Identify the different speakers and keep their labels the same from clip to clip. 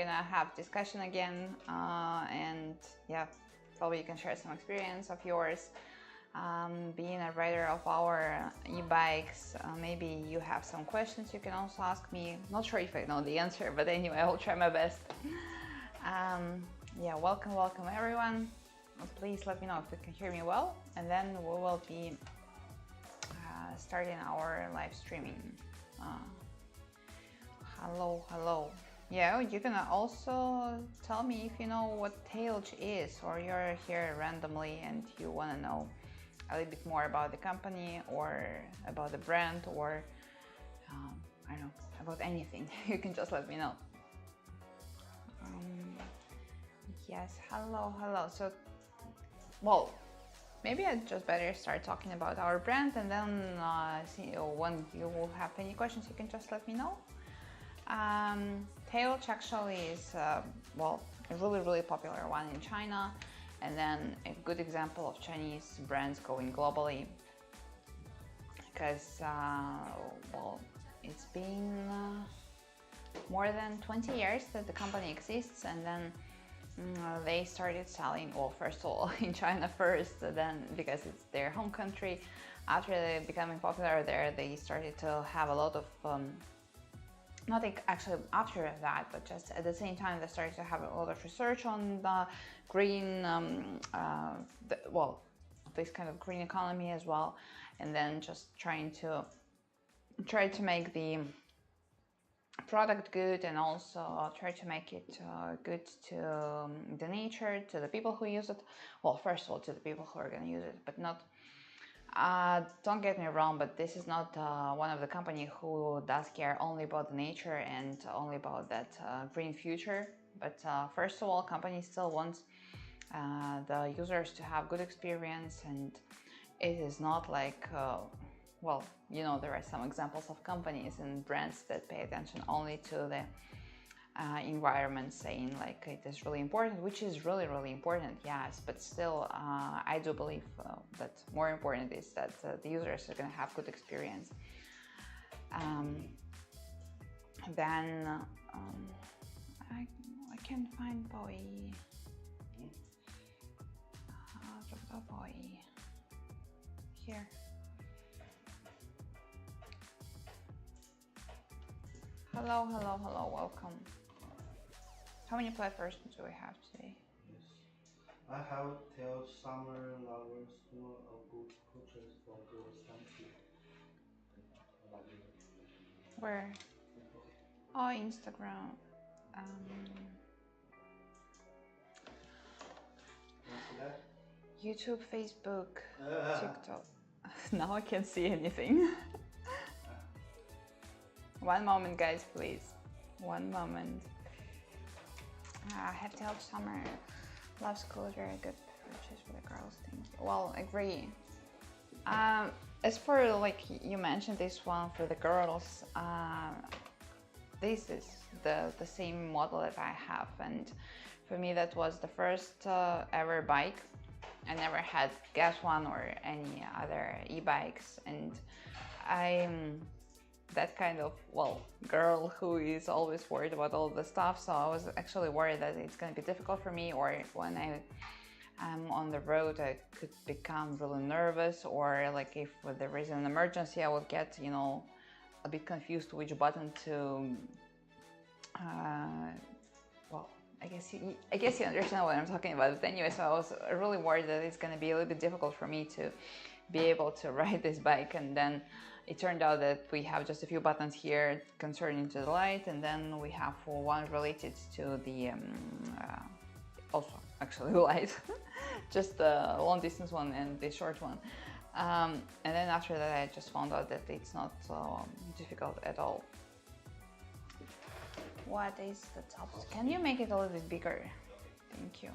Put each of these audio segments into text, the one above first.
Speaker 1: gonna have discussion again, and yeah, probably you can share some experience of yours. Being a rider of our e-bikes, maybe you have some questions you can also ask me. Not sure if I know the answer, but anyway, I will try my best. Yeah, welcome everyone. Please let me know if you can hear me well, and then we will be starting our live streaming. Hello. Yeah, you can also tell me if you know what TAILG is, or you're here randomly and you want to know a little bit more about the company or about the brand, or I don't know, about anything. You can just let me know. Yes, hello. So, well, maybe I just better start talking about our brand, and then see, when you will have any questions, you can just let me know. TAILG actually is well, a really popular one in China, and then a good example of Chinese brands going globally, because well, it's been more than 20 years that the company exists, and then they started selling, well, first of all in China first, then because it's their home country. After they becoming popular there, they started to have a lot of not actually after that, but just at the same time they started to have a lot of research on the green, well, this kind of green economy as well, and then just try to make the product good, and also try to make it good to the nature, to the people who use it. Well, first of all, to the people who are going to use it, but not don't get me wrong, but this is not one of the company who does care only about the nature and only about that green future. But first of all, company still wants the users to have good experience, and it is not like well, you know, there are some examples of companies and brands that pay attention only to the environment, saying like it is really important, which is really important, yes, but still I do believe that more important is that the users are going to have good experience. Then I can't find boy. Boy here. Hello, welcome. How many platforms do we have today?
Speaker 2: Yes. I have TAILG Summer Lovers School of Good Coaches for Girls. Thank you.
Speaker 1: Where? Oh, Instagram. YouTube, Facebook, TikTok. Now I can't see anything. One moment, guys, please. One moment. I have TAILG Summer Love School, very good purchase for the girls. Thank you. Well, agree. As for like you mentioned this one for the girls, this is the same model that I have, and for me that was the first ever bike. I never had gas one or any other e-bikes, and I'm that kind of, well, girl who is always worried about all the stuff, so I was actually worried that it's going to be difficult for me, or when I'm on the road I could become really nervous, or like if there is an emergency I would get, you know, a bit confused which button to well, I guess you understand what I'm talking about. But anyway, so I was really worried that it's going to be a little bit difficult for me to be able to ride this bike, and then it turned out that we have just a few buttons here concerning to the light, and then we have one related to the also actually the light, just the long distance one and the short one. And then after that I just found out that it's not difficult at all. What is the top? Can you make it a little bit bigger? Thank you.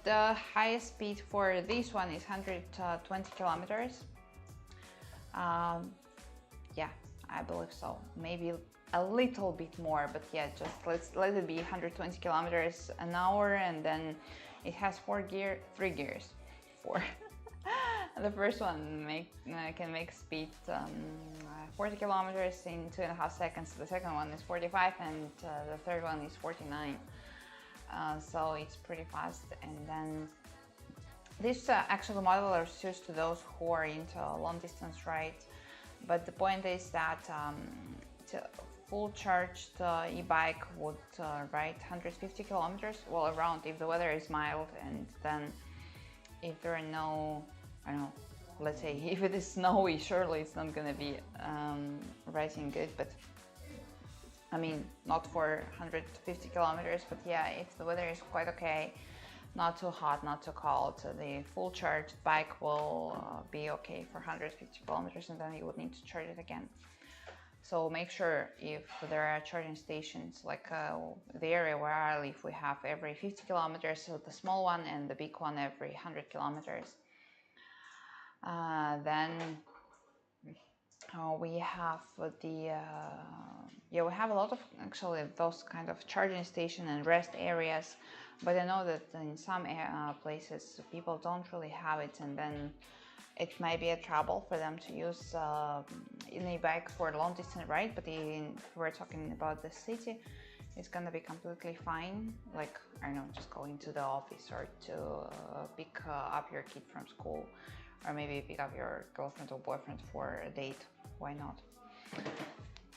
Speaker 1: The highest speed for this one is 120 kilometers. Yeah, I believe so. Maybe a little bit more, but yeah, just let it be 120 kilometers an hour, and then it has 3 gears. 4. The first one can make speed 40 kilometers in 2.5 seconds. The second one is 45, and the third one is 49. So it's pretty fast. And then this actual model is suited to those who are into a long distance ride. But the point is that full charged e-bike would ride 150 kilometers, well, around, if the weather is mild, and then if there are no, I don't know, let's say if it is snowy, surely it's not gonna be riding good, but I mean, not for 150 kilometers, but yeah, if the weather is quite okay, not too hot, not too cold, the full charged bike will be okay for 150 kilometers, and then you would need to charge it again. So make sure if there are charging stations, like the area where I live, we have every 50 kilometers, so the small one, and the big one every 100 kilometers. Then we have we have a lot of actually those kind of charging station and rest areas, but I know that in some places people don't really have it, and then it might be a trouble for them to use an e-bike for a long distance ride. But if we're talking about the city, it's gonna be completely fine. Like, I don't know, just going to the office, or to pick up your kid from school, or maybe pick up your girlfriend or boyfriend for a date. Why not?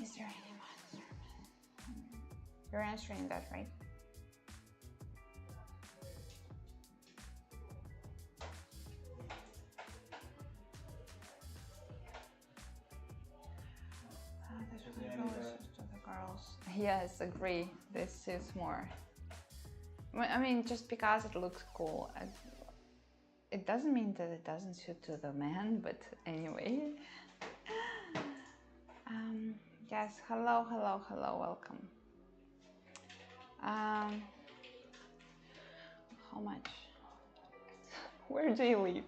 Speaker 1: Is there any answer? You're answering that, right? Yes, agree. This is more. I mean, just because it looks cool, it doesn't mean that it doesn't suit to the man. But anyway, yes. Hello, hello, hello. Welcome. How much? Where do you live?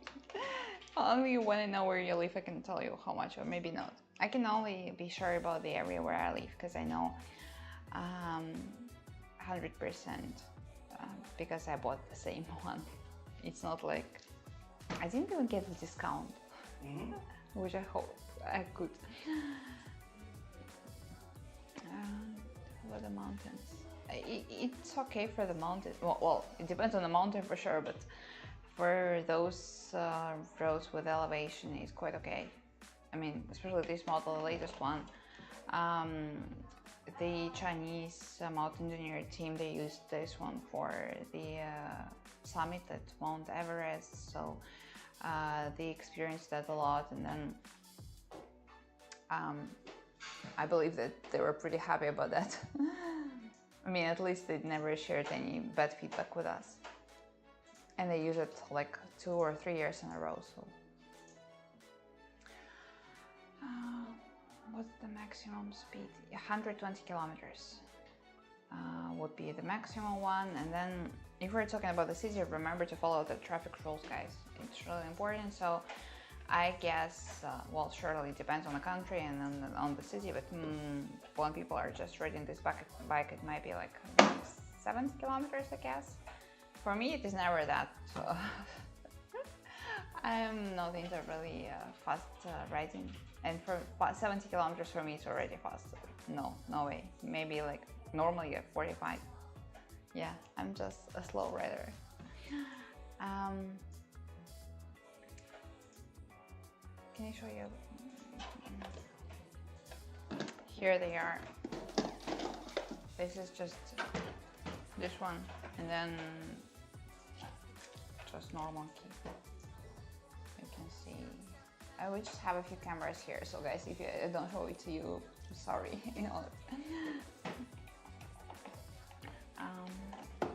Speaker 1: Only when I know where you live, I can tell you how much, or maybe not. I can only be sure about the area where I live, because I know 100%, because I bought the same one. It's not like I didn't even get the discount, which I hope I could. For the mountains, it's okay for the mountain. Well, it depends on the mountain for sure, but for those roads with elevation, it's quite okay. I mean, especially this model, the latest one. The Chinese mountain engineer team, they used this one for the summit at Mount Everest, so they experienced that a lot, and then I believe that they were pretty happy about that. I mean, at least they never shared any bad feedback with us, and they use it like 2 or 3 years in a row. So what's the maximum speed? 120 kilometers would be the maximum one. And then if we're talking about the city, remember to follow the traffic rules, guys. It's really important. So I guess, well, surely it depends on the country and on the city, but when people are just riding this bike, it might be like 70 kilometers, I guess. For me, it is never that. So I'm not into really fast riding, and for 70 kilometers for me, it's already fast. No way. Maybe like normally at 45. Yeah, I'm just a slow rider. Can I show you? Here they are. This is just this one, and then just normal key. You can see. I will just have a few cameras here, so guys, if I don't show it to you, sorry.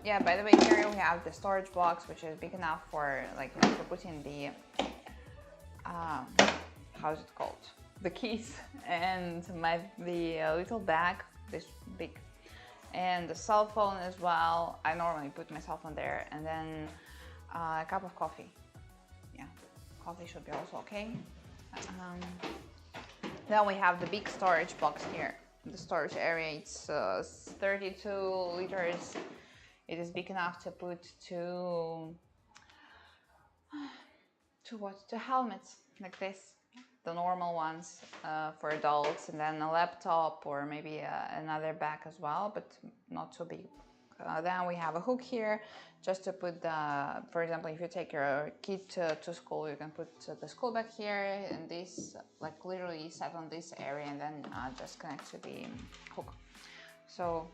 Speaker 1: Yeah. By the way, here we have the storage box, which is big enough for for putting the how's it called? The keys, and the little bag, this big, and the cell phone as well. I normally put my cell phone there, and then a cup of coffee. Yeah, coffee should be also okay. Then we have the big storage box here. The storage area, it's 32 liters. It is big enough to put two to what? To helmets like this, the normal ones for adults, and then a laptop or maybe another bag as well, but not too big. Then we have a hook here just to put the, for example, if you take your kid to school, you can put the school bag here, and this like literally set on this area and then just connect to the hook. So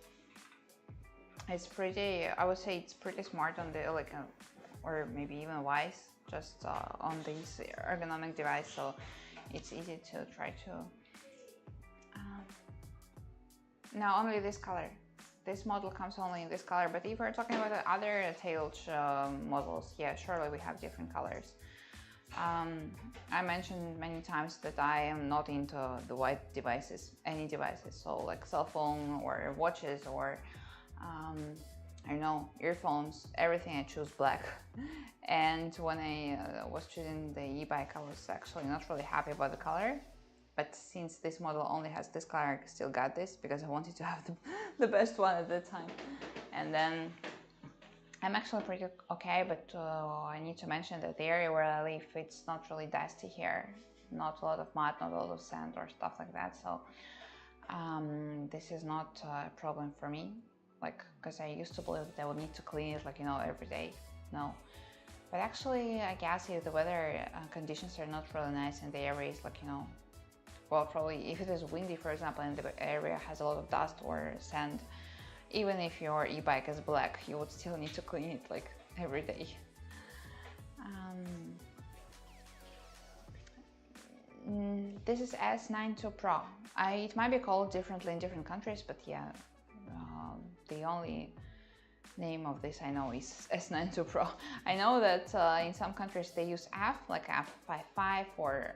Speaker 1: it's pretty, I would say it's pretty smart on the like, or maybe even wise, just on this ergonomic device. So it's easy to try to. Now only this color. This model comes only in this color, but if we're talking about the other TAILG models, yeah, surely we have different colors. I mentioned many times that I am not into the white devices, any devices, so like cell phone or watches or I don't know, earphones, everything I choose black. And when I was choosing the e-bike, I was actually not really happy about the color. But since this model only has this color, I still got this because I wanted to have the best one at the time. And then I'm actually pretty okay, but I need to mention that the area where I live, it's not really dusty here. Not a lot of mud, not a lot of sand or stuff like that. So this is not a problem for me. Like, because I used to believe that I would need to clean it, like, you know, every day. No. But actually, I guess if the weather conditions are not really nice and the area is like, you know, well, probably if it is windy, for example, and the area has a lot of dust or sand, even if your e-bike is black, you would still need to clean it like every day. This is S92 Pro. It might be called differently in different countries, but yeah, the only name of this I know is S92 Pro. I know that in some countries they use F, like F55 or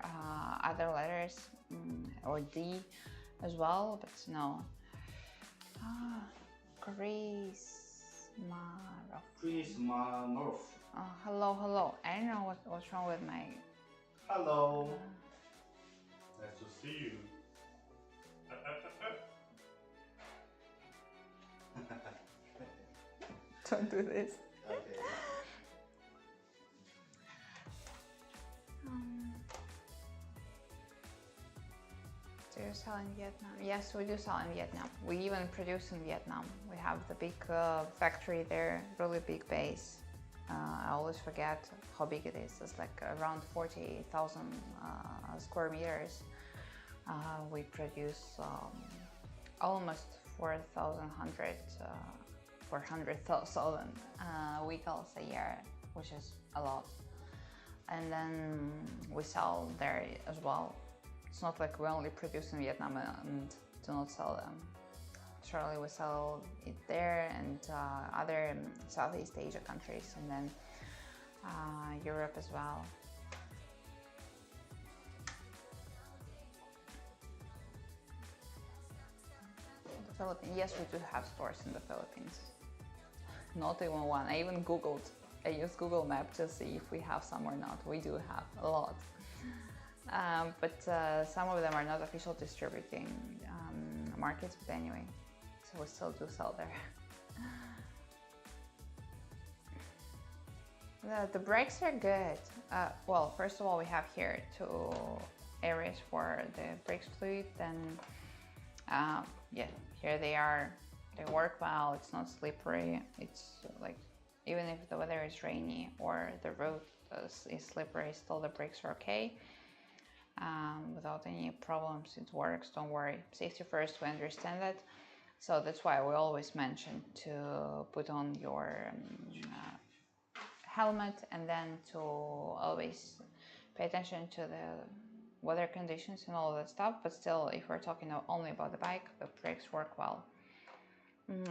Speaker 1: other letters, or D as well, but no. Chris
Speaker 2: Marov.
Speaker 1: Hello. I don't know what's wrong with my...
Speaker 2: Hello. Nice to see you.
Speaker 1: Don't do this.
Speaker 2: Okay.
Speaker 1: Do you sell in Vietnam? Yes, we do sell in Vietnam. We even produce in Vietnam. We have the big factory there, really big base. I always forget how big it is. It's like around 40,000 square meters. We produce almost 400,000 vehicles a year, which is a lot. And then we sell there as well. It's not like we only produce in Vietnam and do not sell them. Surely we sell it there and other Southeast Asia countries, and then Europe as well. The Philippines, yes, we do have stores in the Philippines. Not even one. I even Googled. I used Google Maps to see if we have some or not. We do have a lot. But some of them are not official distributing markets, but anyway, so we still do sell there. The brakes are good. Well, first of all, we have here 2 areas for the brakes fluid. Then, yeah, here they are. They work well. It's not slippery. It's like, even if the weather is rainy or the road is slippery, still the brakes are okay. Without any problems, it works. Don't worry. Safety first. We understand that. So that's why we always mention to put on your helmet, and then to always pay attention to the weather conditions and all that stuff. But still, if we're talking only about the bike, the brakes work well.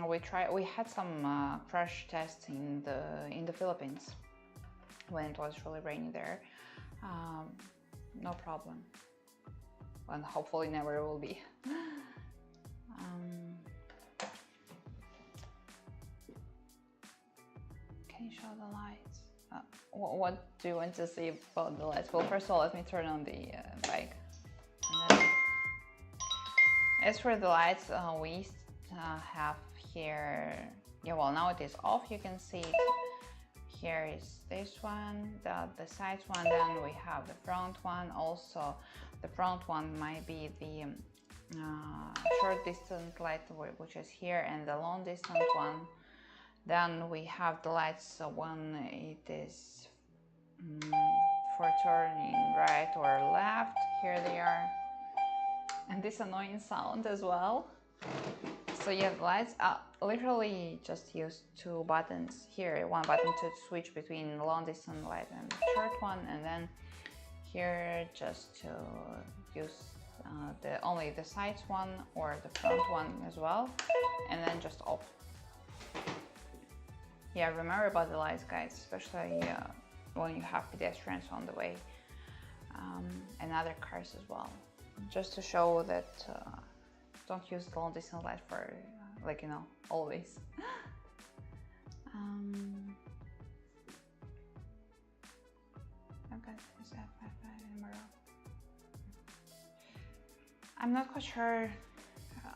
Speaker 1: We had some crash tests in the Philippines when it was really rainy there. No problem, and hopefully never will be. Can you show the lights? What do you want to see about the lights? Well, first of all, let me turn on the bike. And then, as for the lights, we have here, yeah, well, now it is off. You can see here is this one, the side one, then we have the front one. Also, the front one might be the short distance light, which is here, and the long distance one. Then we have the lights when it is for turning right or left. Here they are, and this annoying sound as well. So yeah, the lights literally just use two buttons here. One button to switch between long distance light and short one, and then here just to use only the sides one or the front one as well, and then just off. Yeah, remember about the lights, guys, especially when you have pedestrians on the way and other cars as well. Just to show that don't use the long distance light for, like, you know, always. I'm not quite sure.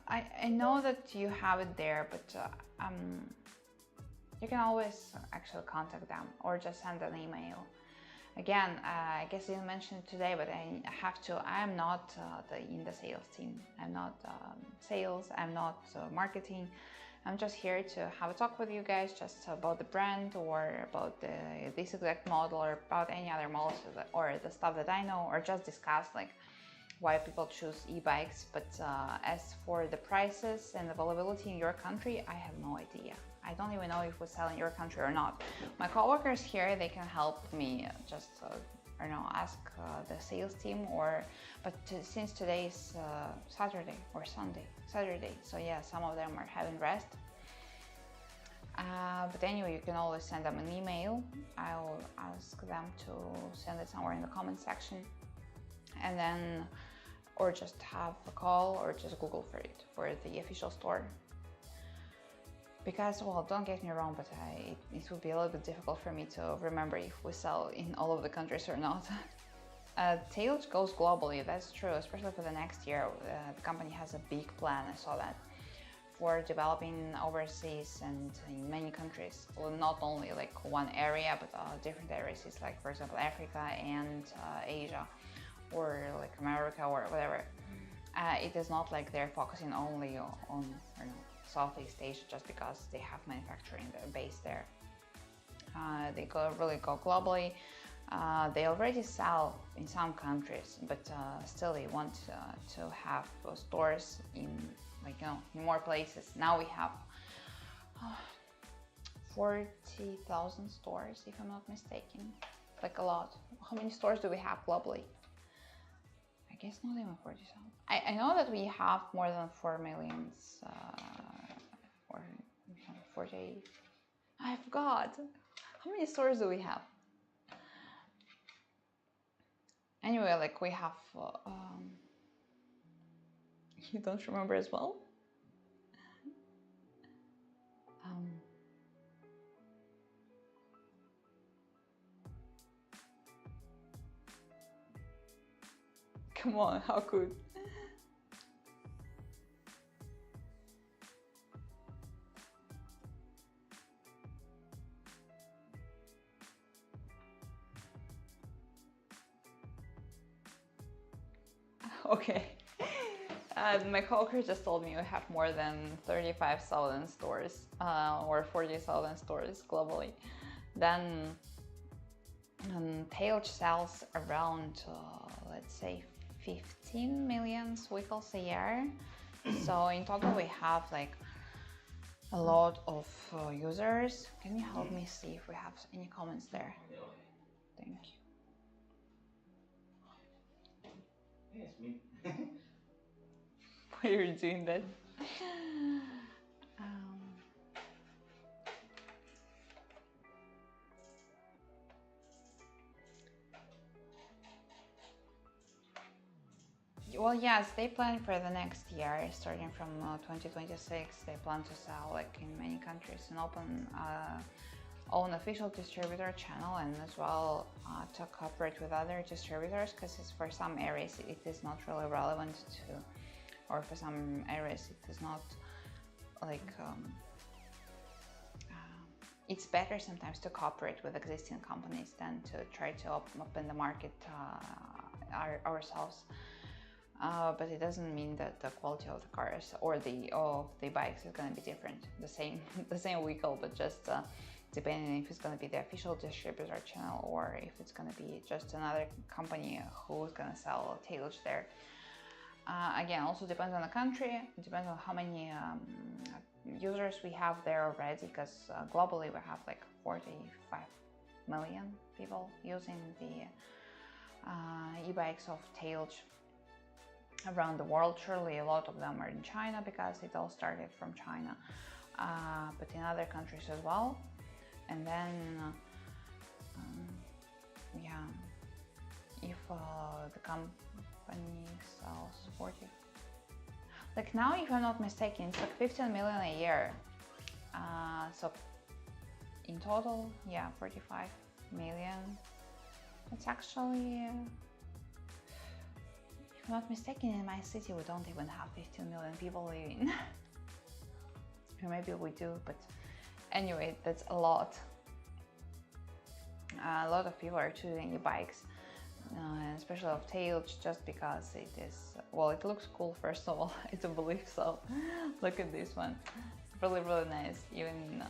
Speaker 1: I know that you have it there, but you can always actually contact them or just send an email. Again, I guess I didn't mention it today, but I have to. I am not in the sales team. I'm not sales. I'm not marketing. I'm just here to have a talk with you guys, just about the brand or about this exact model or about any other models or the stuff that I know, or just discuss like why people choose e-bikes. But as for the prices and availability in your country, I have no idea. I don't even know if we sell in your country or not. My coworkers here, they can help me just, I don't know, ask the sales team but since today is Saturday or Saturday, so yeah, some of them are having rest. But anyway, you can always send them an email. I'll ask them to send it somewhere in the comment section, and then, or just have a call or just Google for it, for the official store. Because, well, don't get me wrong, but it would be a little bit difficult for me to remember if we sell in all of the countries or not. TAILG goes globally, that's true, especially for the next year. The company has a big plan, I saw that, for developing overseas and in many countries. Well, not only like one area, but different areas, it's like, for example, Africa and Asia, or like America or whatever. It is not like they're focusing only on, I don't know, Southeast Asia just because they have manufacturing base there. They really go globally. They already sell in some countries, but still they want to have stores in, like, you know, in more places. Now we have 40,000 stores, if I'm not mistaken. Like a lot. How many stores do we have globally? I guess not even 40,000. I know that we have more than 4 million, or 48. I forgot. How many stores do we have? Anyway, like we have. You don't remember as well? Come on, how could? Okay. My coworker just told me we have more than 35,000 stores or 40,000 stores globally. Then TAILG sells around, let's say, 15 million vehicles a year. So in total we have like a lot of users. Can you help me see if we have any comments there? Thank you.
Speaker 2: Yes, me.
Speaker 1: Why are you doing that? Well, yes, they plan for the next year, starting from 2026. They plan to sell like in many countries and open own official distributor channel, and as well to cooperate with other distributors, because for some areas it is not really relevant to, or for some areas it is not like it's better sometimes to cooperate with existing companies than to try to open the market ourselves. But it doesn't mean that the quality of the cars or the bikes is going to be different. The same the same vehicle, but just depending if it's going to be the official distributor channel or if it's going to be just another company who's going to sell TAILG there. Again, also depends on the country. It depends on how many users we have there already, because globally we have like 45 million people using the e-bikes of TAILG around the world. Surely a lot of them are in China because it all started from China, but in other countries as well. And then yeah, if the company sells 40, like now, if I'm not mistaken, it's like 15 million a year. So in total, yeah, 45 million. It's actually, if I'm not mistaken, in my city we don't even have 15 million people living. Or maybe we do, but anyway, that's a lot. A lot of people are choosing e-bikes, especially of TAILG, just because it is, well, it looks cool first of all. I do believe so. Look at this one, really nice. Even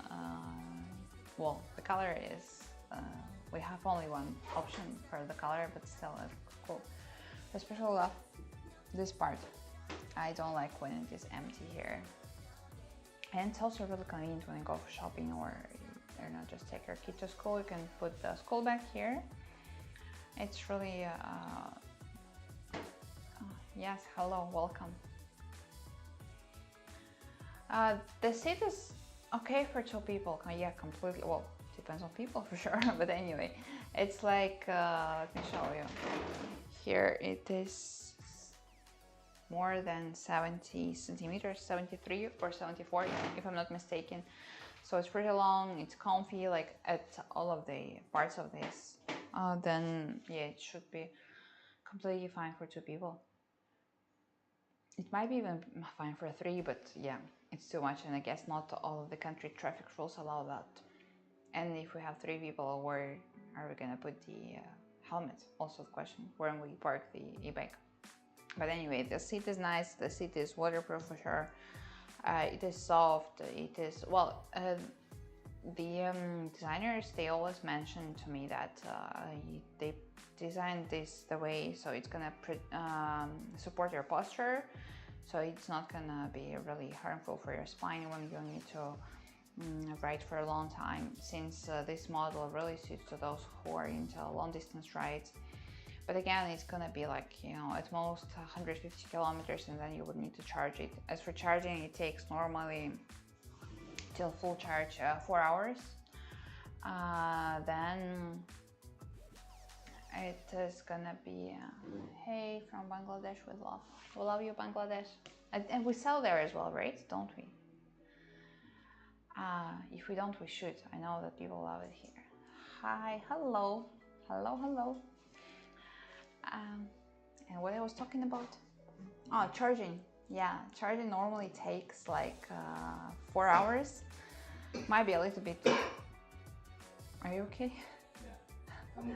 Speaker 1: well, the color is we have only one option for the color, but still it's cool. Especially love this part. I don't like when it is empty here. And it's also really convenient when you go for shopping or, I don't know, just take your kid to school. You can put the school bag here. It's really, yes, hello, welcome. The seat is okay for 2 people. Yeah, completely, well, depends on people for sure. But anyway, it's like, let me show you. Here it is more than 70 centimeters, 73 or 74 if I'm not mistaken. So it's pretty long, it's comfy, like at all of the parts of this. Then yeah, it should be completely fine for 2 people. It might be even fine for 3, but yeah, it's too much, and I guess not all of the country traffic rules allow that. And if we have 3 people, where are we gonna put the helmet? Also the question, when we park the e-bike. But anyway, the seat is nice, the seat is waterproof for sure. It is soft, it is, well, the designers, they always mention to me that they designed this the way so it's gonna support your posture, so it's not gonna be really harmful for your spine when you need to ride for a long time, since this model really suits to those who are into long distance rides. But again, it's gonna be like, you know, at most 150 kilometers, and then you would need to charge it. As for charging, it takes normally till full charge 4 hours. Then it is gonna be hey, from Bangladesh with love. We love you, Bangladesh. And we sell there as well, right? Don't we? If we don't, we should. I know that people love it here. Hi, hello, hello. And what I was talking about? Oh, charging. Yeah, charging normally takes like 4 hours. Might be a little bit. Are you okay? Yeah.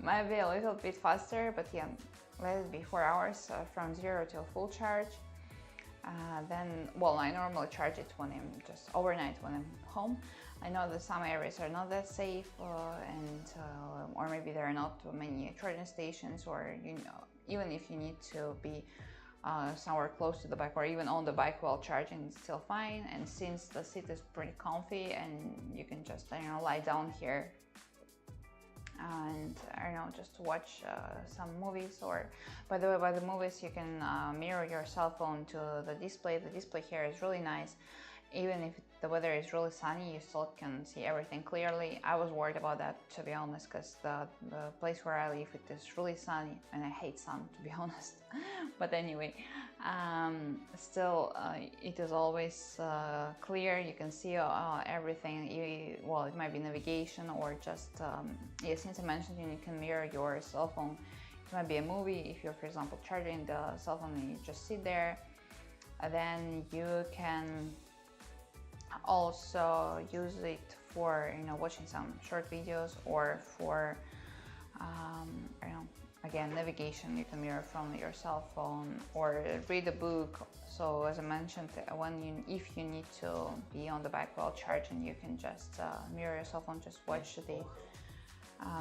Speaker 1: Might be a little bit faster, but yeah, let it be 4 hours from 0 till full charge. Then, well, I normally charge it when I'm just overnight when I'm home. I know that some areas are not that safe, or maybe there are not too many charging stations, or you know, even if you need to be somewhere close to the bike or even on the bike while charging, it's still fine. And since the seat is pretty comfy and you can just, you know, lie down here and, I don't know, just watch some movies. Or by the way, by the movies you can mirror your cell phone to the display. The display here is really nice. Even if the weather is really sunny, you still can see everything clearly. I was worried about that, to be honest, because the place where I live, it is really sunny, and I hate sun, to be honest. But anyway, still, it is always clear. You can see everything. Well, it might be navigation or just, yeah, since I mentioned you can mirror your cell phone. It might be a movie. If you're, for example, charging the cell phone and you just sit there, then you can also use it for, you know, watching some short videos, or for you know, again, navigation. You can mirror from your cell phone or read a book. So as I mentioned, if you need to be on the bike while charging, you can just mirror your cell phone, just watch the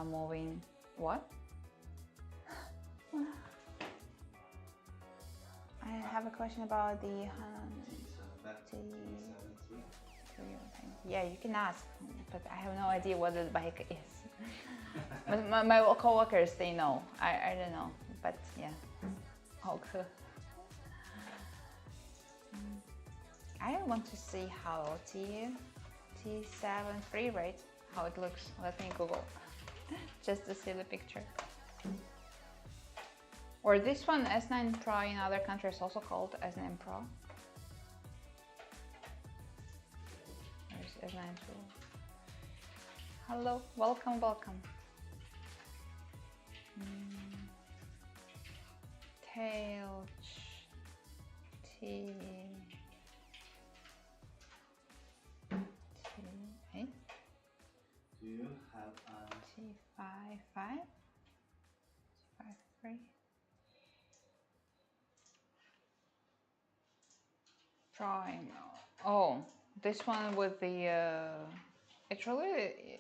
Speaker 1: moving. What? I have a question about the yeah, you can ask, but I have no idea what the bike is. But my co-workers, they know. I don't know, but yeah. Okay. I want to see how T73, right? How it looks. Let me Google just to see the picture. Or this one, S9 Pro in other countries also called S9 Pro. There's S9 Pro. Hello, welcome, welcome. TAILG T. T8.
Speaker 2: Do you have an
Speaker 1: T55? T53? Prime. Oh, this one with the. It's really.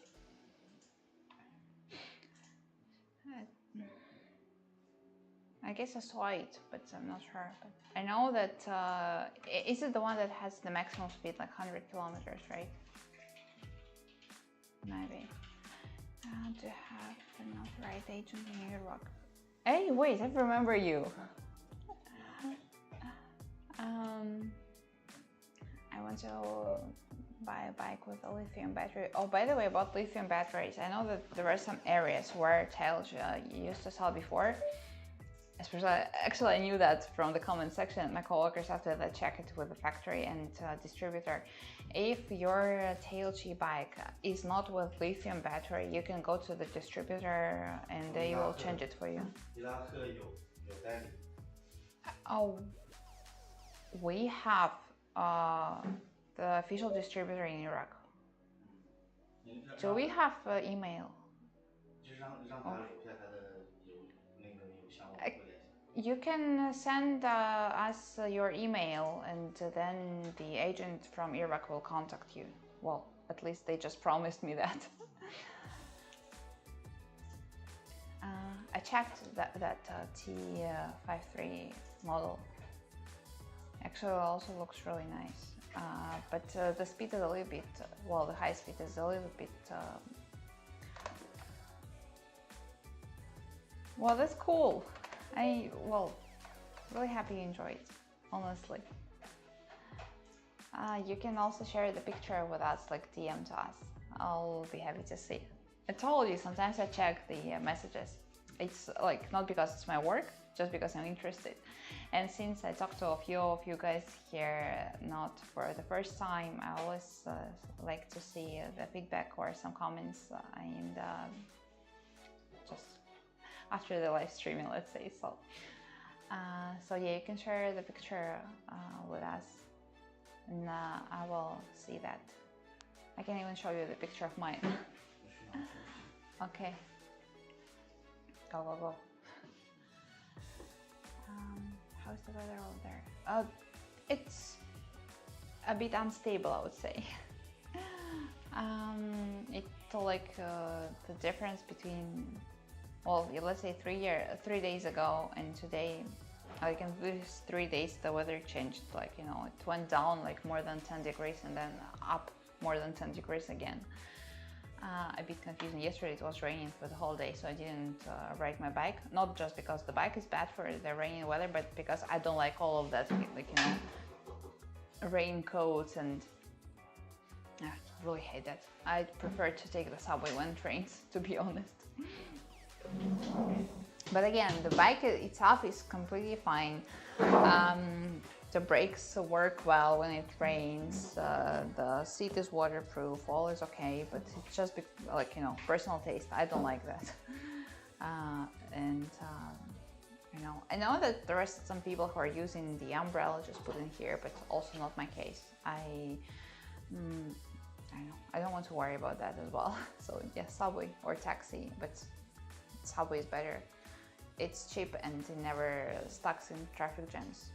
Speaker 1: I guess I saw it, but I'm not sure. But I know that. Is it the one that has the maximum speed, like 100 kilometers, right? Maybe. To have an authorized agent in Europe. Hey, wait, I remember you. I want to buy a bike with a lithium battery. Oh, by the way, about lithium batteries, I know that there are some areas where TAILG used to sell before. Especially, actually, I knew that from the comment section. My coworkers, after that, check it with the factory and distributor. If your TAILG bike is not with lithium battery, you can go to the distributor and they will change it for you. Oh, we have the official distributor in Iraq. Do we have email? You can send us your email, and then the agent from Iraq will contact you. Well, at least they just promised me that. I checked that T53 model. Actually, it also looks really nice. But the speed is a little bit, well, the high speed is a little bit. Well, that's cool. Really happy you enjoyed it, honestly. You can also share the picture with us, like DM to us. I'll be happy to see. I told you, sometimes I check the messages. It's like, not because it's my work, just because I'm interested. And since I talked to a few of you guys here, not for the first time, I always like to see the feedback or some comments and just after the live streaming, let's say. So yeah, you can share the picture with us, and I will see that. I can even show you the picture of mine. Okay. Go, go, go. How's the weather over there? It's a bit unstable, I would say. It's like the difference between, well, let's say 3 days ago and today. Like in these 3 days, the weather changed. Like, you know, it went down like more than 10 degrees and then up more than 10 degrees again. A bit confusing. Yesterday it was raining for the whole day, so I didn't ride my bike. Not just because the bike is bad for the rainy weather, but because I don't like all of that, like, you know, raincoats and I really hate that. I prefer to take the subway when trains, to be honest. But again, the bike itself is completely fine. The brakes work well when it rains. The seat is waterproof. All is okay, but it's just like, you know, personal taste. I don't like that. You know, I know that there are some people who are using the umbrella just put in here, but also not my case. I know, I don't want to worry about that as well. So yeah, subway or taxi, but subway is better. It's cheap and it never stuck in traffic jams.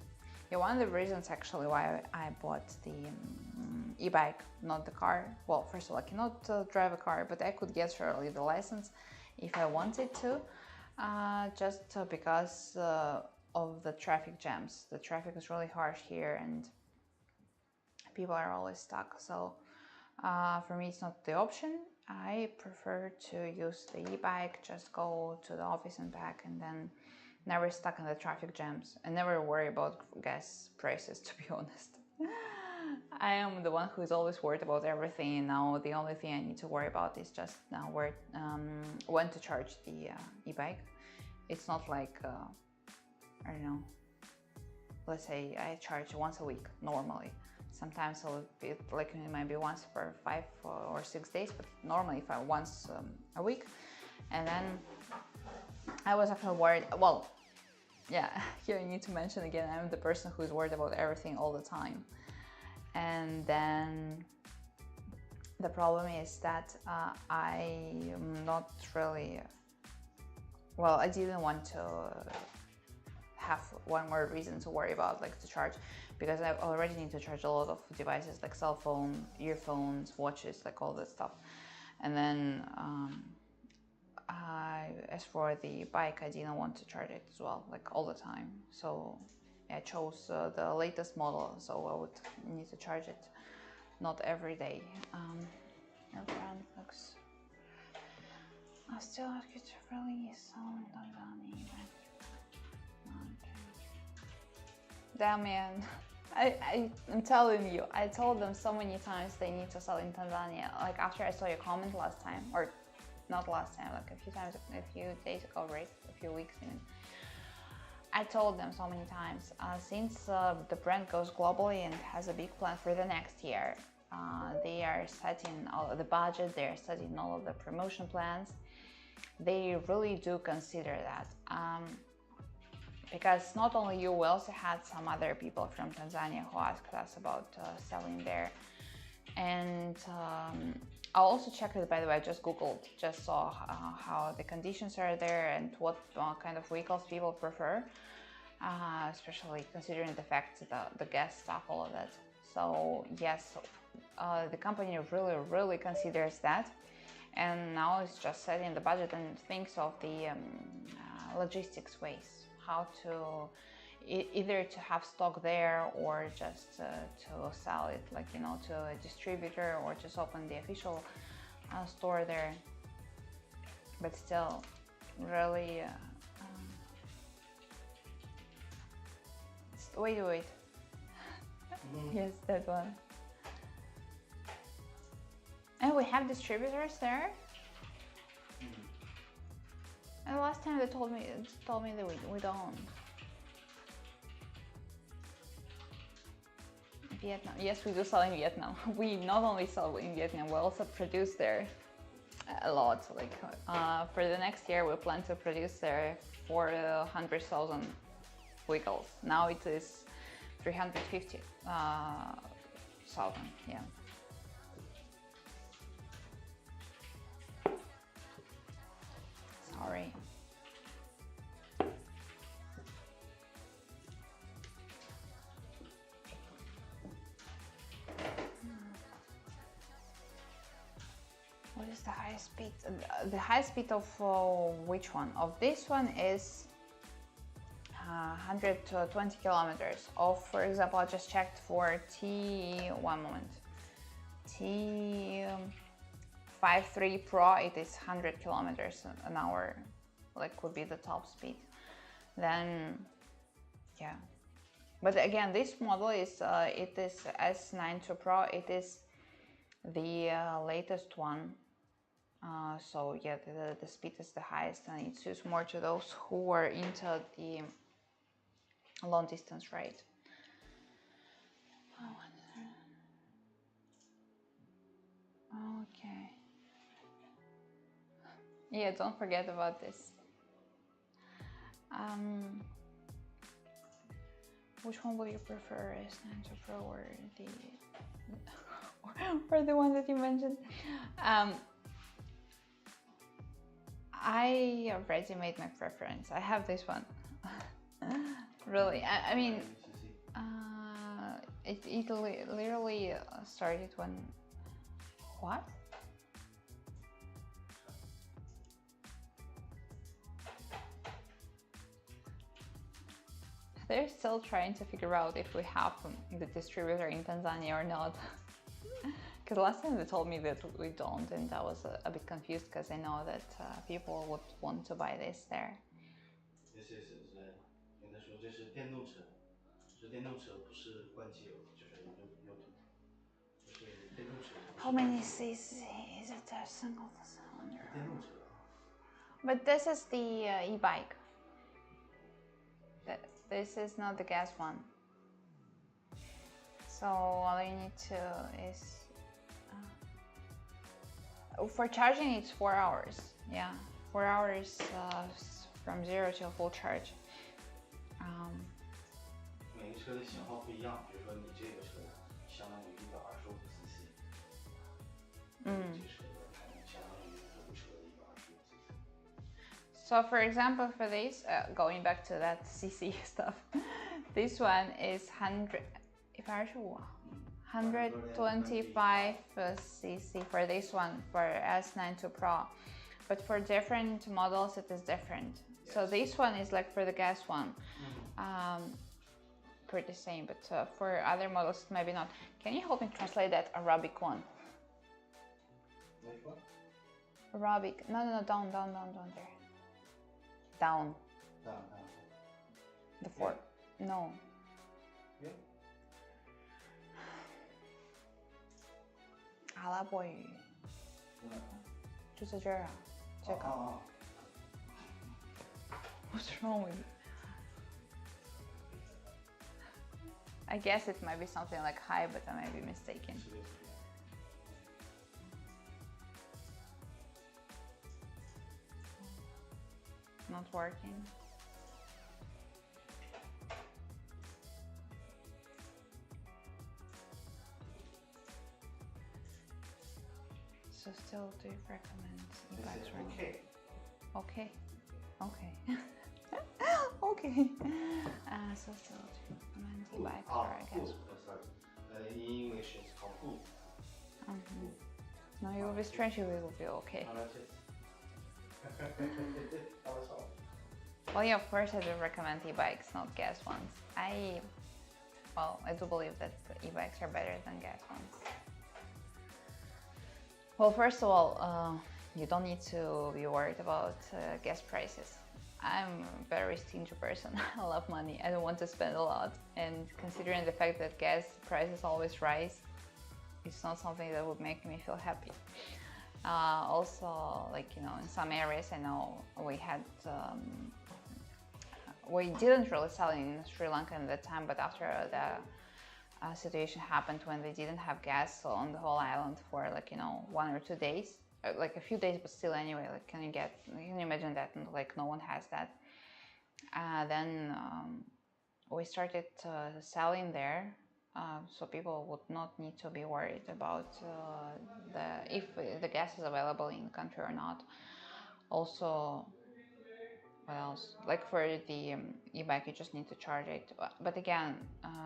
Speaker 1: Yeah, one of the reasons actually why I bought the e-bike, not the car. Well, first of all, I cannot drive a car, but I could get surely the license if I wanted to, just because of the traffic jams. The traffic is really harsh here and people are always stuck. So for me, it's not the option. I prefer to use the e-bike, just go to the office and back, and then never stuck in the traffic jams and never worry about gas prices, to be honest. I am the one who is always worried about everything, and now the only thing I need to worry about is just when to charge the e-bike. It's not like, I don't know, let's say I charge once a week normally. Sometimes it'll be like maybe once per 5 or 6 days, but normally if I once a week. And then I was actually worried. Well, yeah, here I need to mention again, I'm the person who is worried about everything all the time. And then the problem is that I am not really, well, I didn't want to have one more reason to worry about, like to charge, because I already need to charge a lot of devices like cell phone, earphones, watches, like all that stuff. And then as for the bike, I didn't want to charge it as well, like all the time. So I chose the latest model, so I would need to charge it not every day. The brand looks. I still ask you to release someone Tanzania. Damien, I'm telling you, I told them so many times they need to sell in Tanzania. Like after I saw your comment last time, or not last time, like a few days ago, right? A few weeks even. I told them so many times, since the brand goes globally and has a big plan for the next year, they are setting all of the budget, they're setting all of the promotion plans. They really do consider that. Because not only you, we also had some other people from Tanzania who asked us about selling there. And I also checked it, by the way, I just Googled, just saw how the conditions are there and what kind of vehicles people prefer, especially considering the fact that the gas stuff, all of that. So yes, the company really considers that. And now it's just setting the budget and thinks of the logistics ways. How to either to have stock there or just to sell it, like, you know, to a distributor or just open the official store there. But still, really, wait. Yes, that one. And we have distributors there. And last time they told me that we don't. Vietnam. Yes, we do sell in Vietnam. We not only sell in Vietnam, we also produce there a lot. Like for the next year, we plan to produce there 400,000 vehicles. Now it is 350,000. Yeah. Sorry. What is the highest speed? The highest speed of which one? Of this one is 120 kilometers. Of, for example, I just checked for one moment. T53 Pro, it is 100 kilometers an hour, like would be the top speed. Then, yeah. But again, this model is it is S92 Pro. It is the latest one. So yeah, the speed is the highest, and it suits more to those who are into the long distance ride. Okay. Yeah, don't forget about this. Which one will you prefer, S92 Pro or the or the one that you mentioned. I already made my preference. I have this one. Really, I mean, it literally started when, what? They're still trying to figure out if we have the distributor in Tanzania or not. Because last time they told me that we don't, and I was a bit confused because I know that people would want to buy this there. How many cc is it a single cylinder? But this is the e-bike. This is not the gas one. So all you need to is for charging it's 4 hours. Yeah, 4 hours from 0 to full charge.
Speaker 2: 每个车的型号不一样，比如说你这个车相当于125cc，这车相当于头车125cc。
Speaker 1: So for example, for this, going back to that cc stuff, this one is 125 cc for this one, for S92 Pro. But for different models, it is different. Yes. So this one is like for the gas one. Pretty same, but for other models, maybe not. Can you help me translate that Arabic one?
Speaker 2: Which one?
Speaker 1: Arabic. No, down there. Down. The four. Yeah. No.
Speaker 2: Yeah.
Speaker 1: 阿拉伯语。就在这儿啊，这个。What's wrong with you? I guess it might be something like high, but I might be mistaken. Not working. So still, do you recommend e-bikes?
Speaker 2: Okay.
Speaker 1: Okay. Okay. So still, do you recommend e-bikes or I guess?
Speaker 2: Sorry. In English, it's called good.
Speaker 1: No, you will be strange. You will be okay. Well, yeah, of course I do recommend e-bikes, not gas ones. I do believe that e-bikes are better than gas ones. Well, first of all, you don't need to be worried about gas prices. I'm a very stingy person. I love money. I don't want to spend a lot. And considering the fact that gas prices always rise, it's not something that would make me feel happy. Also, like, you know, in some areas I know we had, we didn't really sell in Sri Lanka at that time, but after the situation happened when they didn't have gas on the whole island for, like, you know, 1 or 2 days, like a few days, but still anyway, like, can you imagine that? And like, no one has that. Then we started selling there. So people would not need to be worried about if the gas is available in the country or not. Also, what else? Like for the e-bike, you just need to charge it. But again,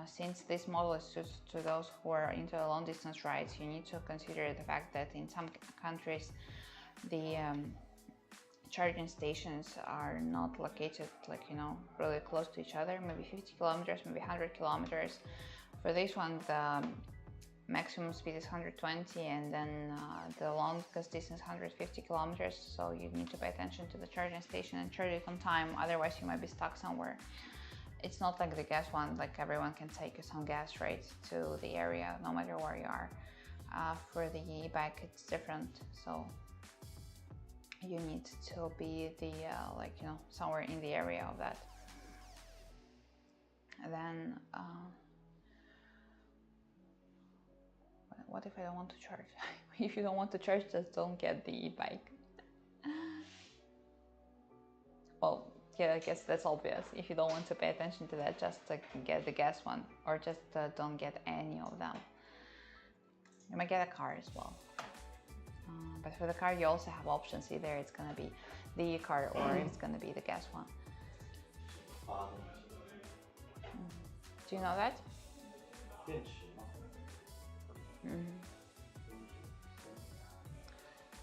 Speaker 1: since this model is suited to those who are into long distance rides, you need to consider the fact that in some countries, the charging stations are not located, like, you know, really close to each other, maybe 50 kilometers, maybe 100 kilometers. For this one, the maximum speed is 120, and then the longest distance 150 kilometers. So you need to pay attention to the charging station and charge it on time. Otherwise, you might be stuck somewhere. It's not like the gas one, like everyone can take some gas right to the area, no matter where you are. For the e-bike, it's different. So you need to be like, you know, somewhere in the area of that. And then. What if I don't want to charge? If you don't want to charge, just don't get the e-bike. Well, yeah, I guess that's obvious. If you don't want to pay attention to that, just get the gas one, or just don't get any of them. You might get a car as well. But for the car, you also have options. Either it's gonna be the car or it's gonna be the gas one. Do you know that?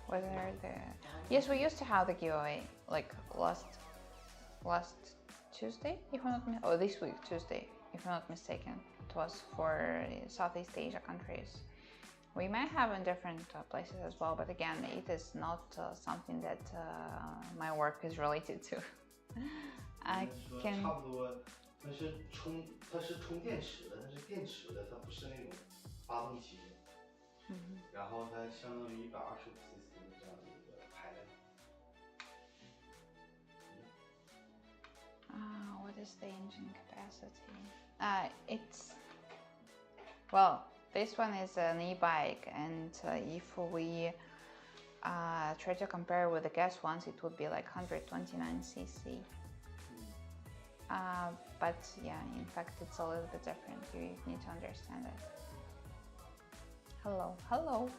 Speaker 1: Whether the yes, we used to have the giveaway like last Tuesday, if I'm not or this week Tuesday, if I'm not mistaken. It was for Southeast Asia countries. We might have in different places as well, but again, it is not something that my work is related to. I can.
Speaker 2: 差不多，它是充电池的，它是电池的，它不是那种发动机的。然后它相当于125 cc 的这样的一个排量。
Speaker 1: What is the engine capacity? It's well, this one is an e-bike, and if we try to compare with the gas ones, it would be like 129 cc. But yeah, in fact, it's a little bit different. You need to understand it. Hello, hello.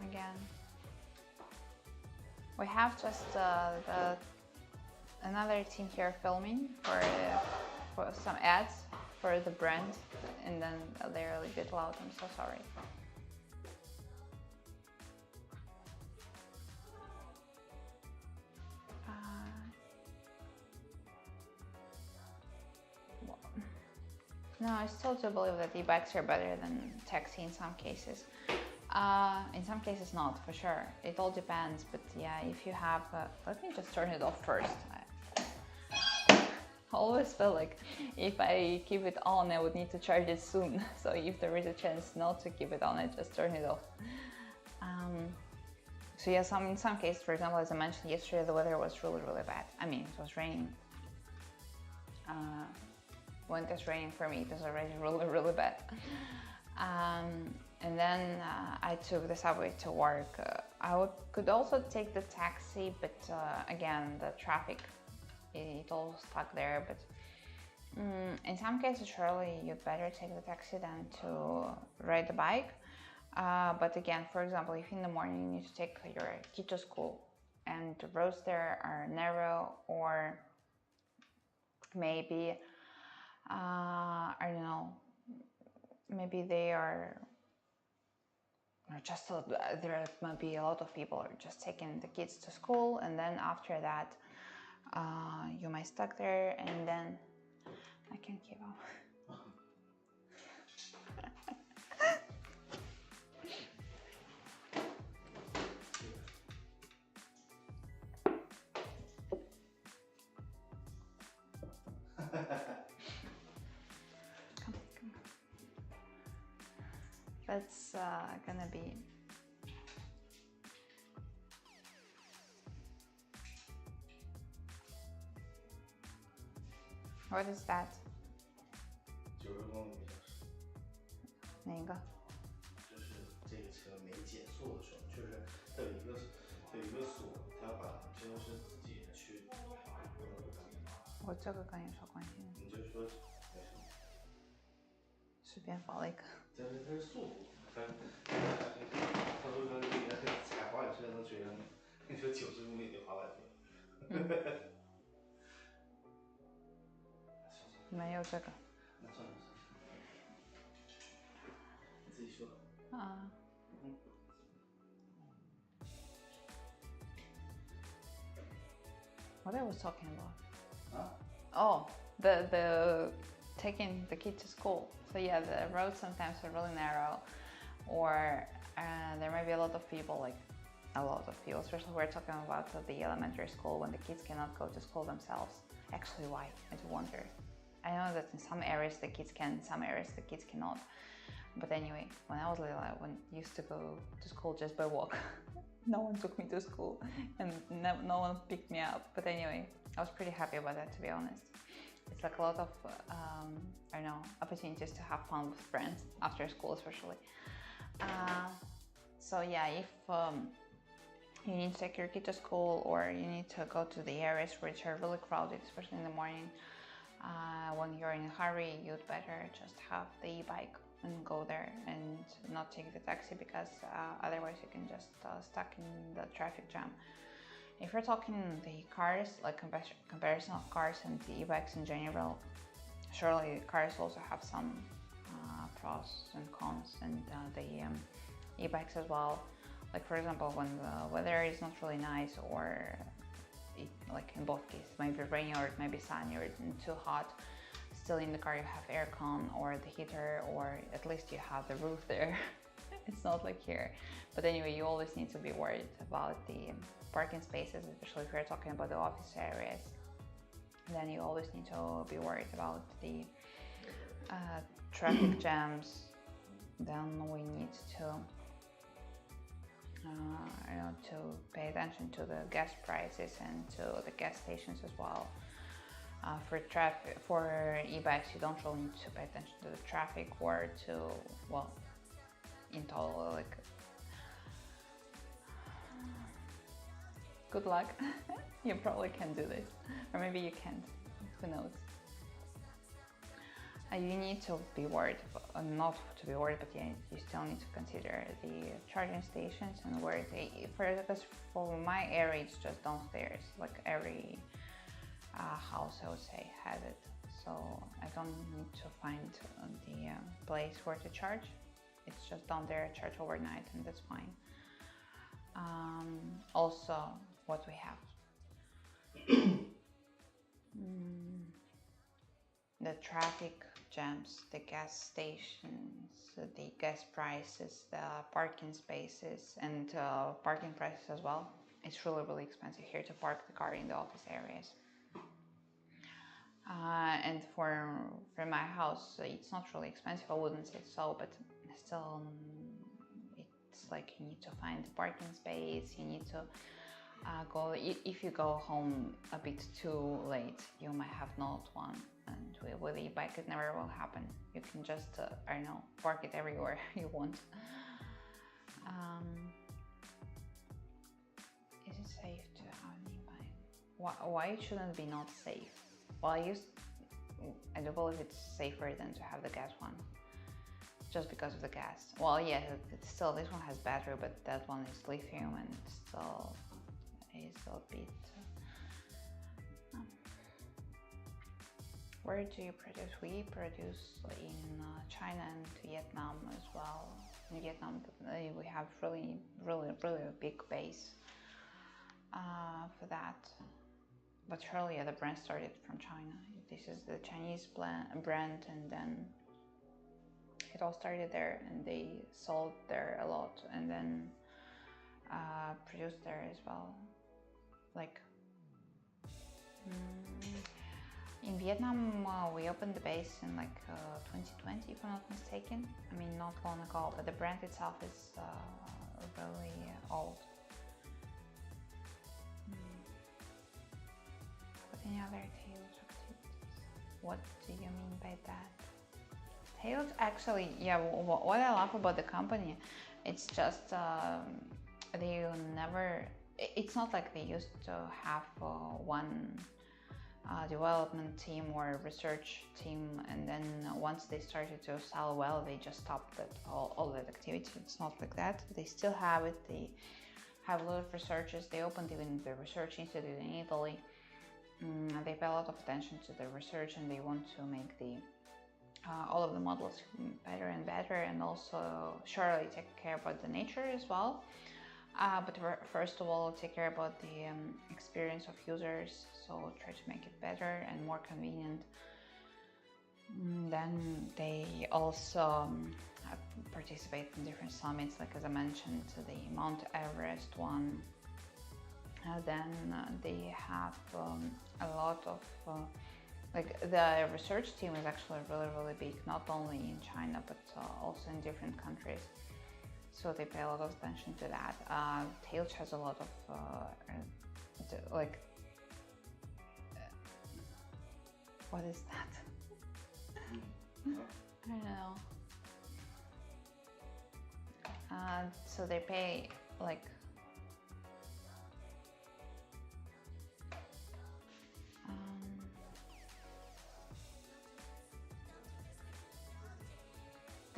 Speaker 1: Again, we have just another team here filming for some ads for the brand, and then they're a bit loud. I'm so sorry. No, I still do believe that e-bikes are better than taxi in some cases. In some cases not, for sure. It all depends, but yeah, if you have... let me just turn it off first. I always feel like if I keep it on, I would need to charge it soon. So if there is a chance not to keep it on, I just turn it off. So yeah, in some cases, for example, as I mentioned yesterday, the weather was really, really bad. I mean, it was raining. When it's raining for me, it is already really, really bad. And then I took the subway to work. Could also take the taxi, but again, the traffic, it all stuck there. But in some cases, surely you'd better take the taxi than to ride the bike. But again, for example, if in the morning you need to take your kid to school and the roads there are narrow, or maybe I don't know, maybe they are just there might be a lot of people are just taking the kids to school, and then after that you might stuck there, and then I can't keep up. That's gonna be what is that?
Speaker 2: 90公里每小时。
Speaker 1: 哪一个？
Speaker 2: 就是这个车没减速的时候，就是它有一个锁，它要把这个是自己去。
Speaker 1: 我这个跟你说关系呢？
Speaker 2: 你就说没什么。
Speaker 1: 随便报了一个。
Speaker 2: 但是它是速度，他说踩滑板车能追上你，你说90公里的滑板车。
Speaker 1: 没有这个。
Speaker 2: 那算了，你自己说。
Speaker 1: What I was talking about? Oh, the taking the kid to school. So yeah, the roads sometimes are really narrow, or there might be a lot of people, especially we're talking about the elementary school, when the kids cannot go to school themselves. Actually, why? I do wonder. I know that in some areas the kids can, in some areas the kids cannot. But anyway, when I was little, I used to go to school just by walk. No one took me to school, and no one picked me up. But anyway, I was pretty happy about that, to be honest. It's like a lot of, I don't know, opportunities to have fun with friends after school, especially. So yeah, if you need to take your kid to school, or you need to go to the areas which are really crowded, especially in the morning, When you're in a hurry, you'd better just have the e-bike and go there and not take the taxi, because otherwise you can just stuck in the traffic jam. If you're talking the cars, like comparison of cars and the e-bikes in general, surely cars also have some pros and cons, and the e-bikes as well. Like for example, when the weather is not really nice, or like in both cases, maybe rainy or it may be sunny or too hot, still in the car you have aircon or the heater, or at least you have the roof there. It's not like here. But anyway, you always need to be worried about the parking spaces, especially if you're talking about the office areas. Then you always need to be worried about the traffic jams. Then we need to to pay attention to the gas prices and to the gas stations as well. For e-bikes, you don't really need to pay attention to the traffic or to, well, in total, like, good luck. You probably can do this, or maybe you can't, who knows. You need to be worried, not to be worried, but you still need to consider the charging stations and where because for my area it's just downstairs, like every house I would say has it, so I don't need to find the place where to charge. It's just down there, charge overnight, and that's fine. Also, what we have. The traffic jams, the gas stations, the gas prices, the parking spaces, and parking prices as well. It's really expensive here to park the car in the office areas. And for my house, it's not really expensive, I wouldn't say so, but still, it's like you need to find parking space, you need to go, if you go home a bit too late, you might have not one, and with the e-bike it never will happen. You can just, I don't know, park it everywhere you want. Is it safe to have an e-bike? Why it shouldn't be not safe? Well, I do believe it's safer than to have the gas one, just because of the gas. Well, yeah, still this one has battery, but that one is lithium, and still is a bit. Where do you produce? We produce in China and Vietnam as well. In Vietnam, we have really a big base for that. But surely, yeah, the brand started from China. This is the Chinese brand, and then it all started there, and they sold there a lot, and then produced there as well. Like in Vietnam, we opened the base in like 2020, if I'm not mistaken. I mean, not long ago, but the brand itself is really old. Any other TAILG activities? What do you mean by that? TAILG, actually, yeah, what I love about the company, it's just they never, it's not like they used to have one development team or research team, and then once they started to sell well, they just stopped all that activity. It's not like that. They still have it. They have a lot of researchers. They opened even the research institute in Italy. They pay a lot of attention to the research, and they want to make the all of the models better and better, and also surely take care about the nature as well. But first of all, take care about the experience of users, so try to make it better and more convenient. Then they also participate in different summits, like as I mentioned, the Mount Everest one. Then they have a lot of like the research team is actually really big, not only in China but also in different countries, so they pay a lot of attention to that. TAILG has a lot of like what is that? I don't know. So they pay like